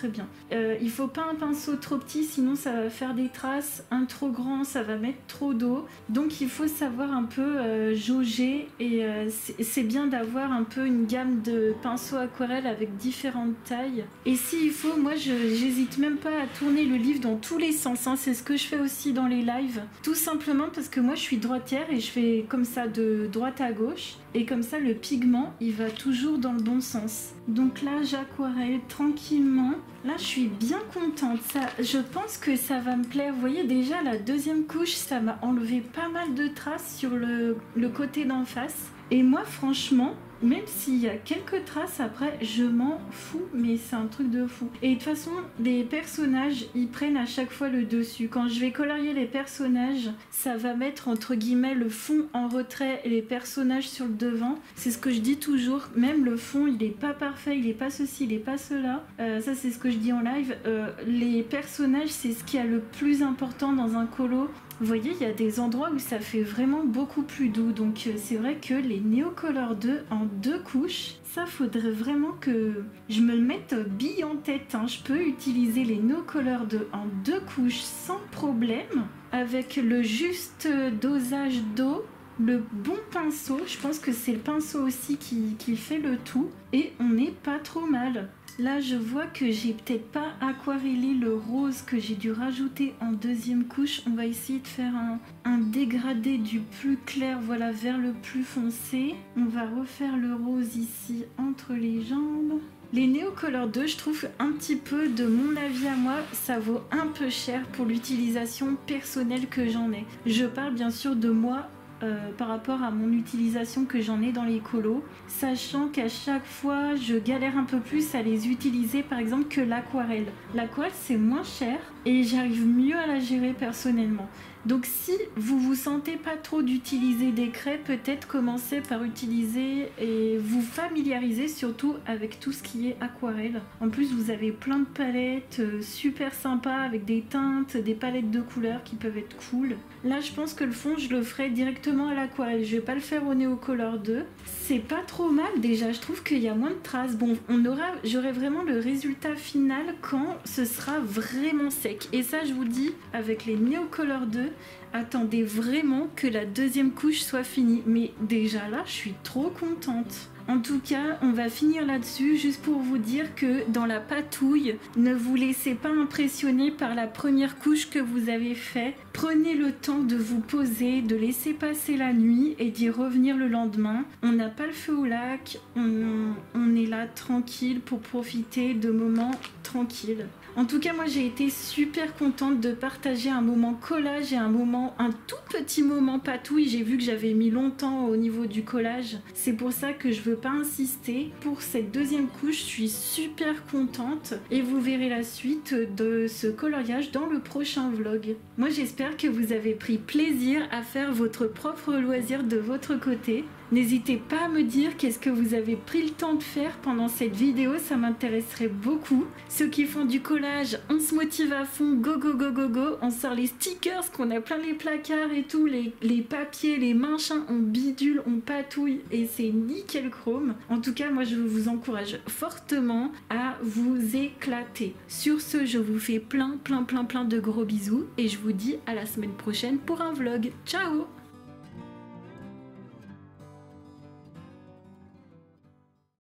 bien. Il faut pas un pinceau trop petit, sinon ça va faire des traces. Un trop grand, ça va mettre trop d'eau. Donc il faut savoir un peu jauger et c'est bien d'avoir un peu une gamme de pinceaux aquarelles avec différentes tailles. Et s'il faut, moi j'hésite même pas à tourner le livre dans tous les sens, hein. C'est ce que je fais aussi dans les lives, tout simplement parce que moi je suis droitière et je fais comme ça de droite à gauche, et comme ça le pigment il va toujours dans le bon sens. Donc là j'aquarelle tranquillement. Là je suis bien contente, ça, je pense que ça va me plaire. Vous voyez déjà la deuxième couche, ça m'a enlevé pas mal de traces sur le côté d'en face. Et moi franchement, même s'il y a quelques traces après, je m'en fous, mais c'est un truc de fou. Et de toute façon, les personnages, ils prennent à chaque fois le dessus. Quand je vais colorier les personnages, ça va mettre entre guillemets le fond en retrait et les personnages sur le devant. C'est ce que je dis toujours, même le fond, il est pas parfait, il est pas ceci, il est pas cela. Ça, c'est ce que je dis en live. Les personnages, c'est ce qui a le plus important dans un colo. Vous voyez, il y a des endroits où ça fait vraiment beaucoup plus doux. Donc c'est vrai que les Neocolor 2 en 2 couches, ça faudrait vraiment que je me mette bille en tête, hein. Je peux utiliser les Neocolor 2 en 2 couches sans problème, avec le juste dosage d'eau, le bon pinceau. Je pense que c'est le pinceau aussi qui fait le tout. Et on n'est pas trop mal. Là, je vois que j'ai peut-être pas aquarellé le rose que j'ai dû rajouter en deuxième couche. On va essayer de faire un dégradé du plus clair, voilà, vers le plus foncé. On va refaire le rose ici entre les jambes. Les Neocolor 2, je trouve un petit peu, de mon avis à moi, ça vaut un peu cher pour l'utilisation personnelle que j'en ai. Je parle bien sûr de moi. Par rapport à mon utilisation que j'en ai dans les colos, sachant qu'à chaque fois je galère un peu plus à les utiliser par exemple que l'aquarelle. L'aquarelle c'est moins cher et j'arrive mieux à la gérer personnellement. Donc si vous vous sentez pas trop d'utiliser des craies, peut-être commencer par utiliser et vous familiariser surtout avec tout ce qui est aquarelle. En plus vous avez plein de palettes super sympas avec des teintes, des palettes de couleurs qui peuvent être cool. Là je pense que le fond je le ferai directement à l'aquarelle, je vais pas le faire au Neocolor 2. C'est pas trop mal déjà, je trouve qu'il y a moins de traces. Bon, j'aurai vraiment le résultat final quand ce sera vraiment sec. sec. Et ça, je vous dis, avec les Neocolor 2, attendez vraiment que la deuxième couche soit finie. Mais déjà là, je suis trop contente. En tout cas, on va finir là-dessus, juste pour vous dire que dans la patouille, ne vous laissez pas impressionner par la première couche que vous avez fait. Prenez le temps de vous poser, de laisser passer la nuit et d'y revenir le lendemain. On n'a pas le feu au lac, on est là tranquille pour profiter de moments tranquilles. En tout cas, moi j'ai été super contente de partager un moment collage et un tout petit moment patouille. J'ai vu que j'avais mis longtemps au niveau du collage. C'est pour ça que je veux pas insister. Pour cette deuxième couche, je suis super contente et vous verrez la suite de ce coloriage dans le prochain vlog. Moi j'espère que vous avez pris plaisir à faire votre propre loisir de votre côté. N'hésitez pas à me dire qu'est-ce que vous avez pris le temps de faire pendant cette vidéo, ça m'intéresserait beaucoup. Ceux qui font du collage, on se motive à fond, go go go go go. On sort les stickers qu'on a plein les placards et tout, les papiers, les machins, on bidule, on patouille et c'est nickel chrome. En tout cas, moi je vous encourage fortement à vous éclater. Sur ce, je vous fais plein de gros bisous et je vous dis à la semaine prochaine pour un vlog. Ciao!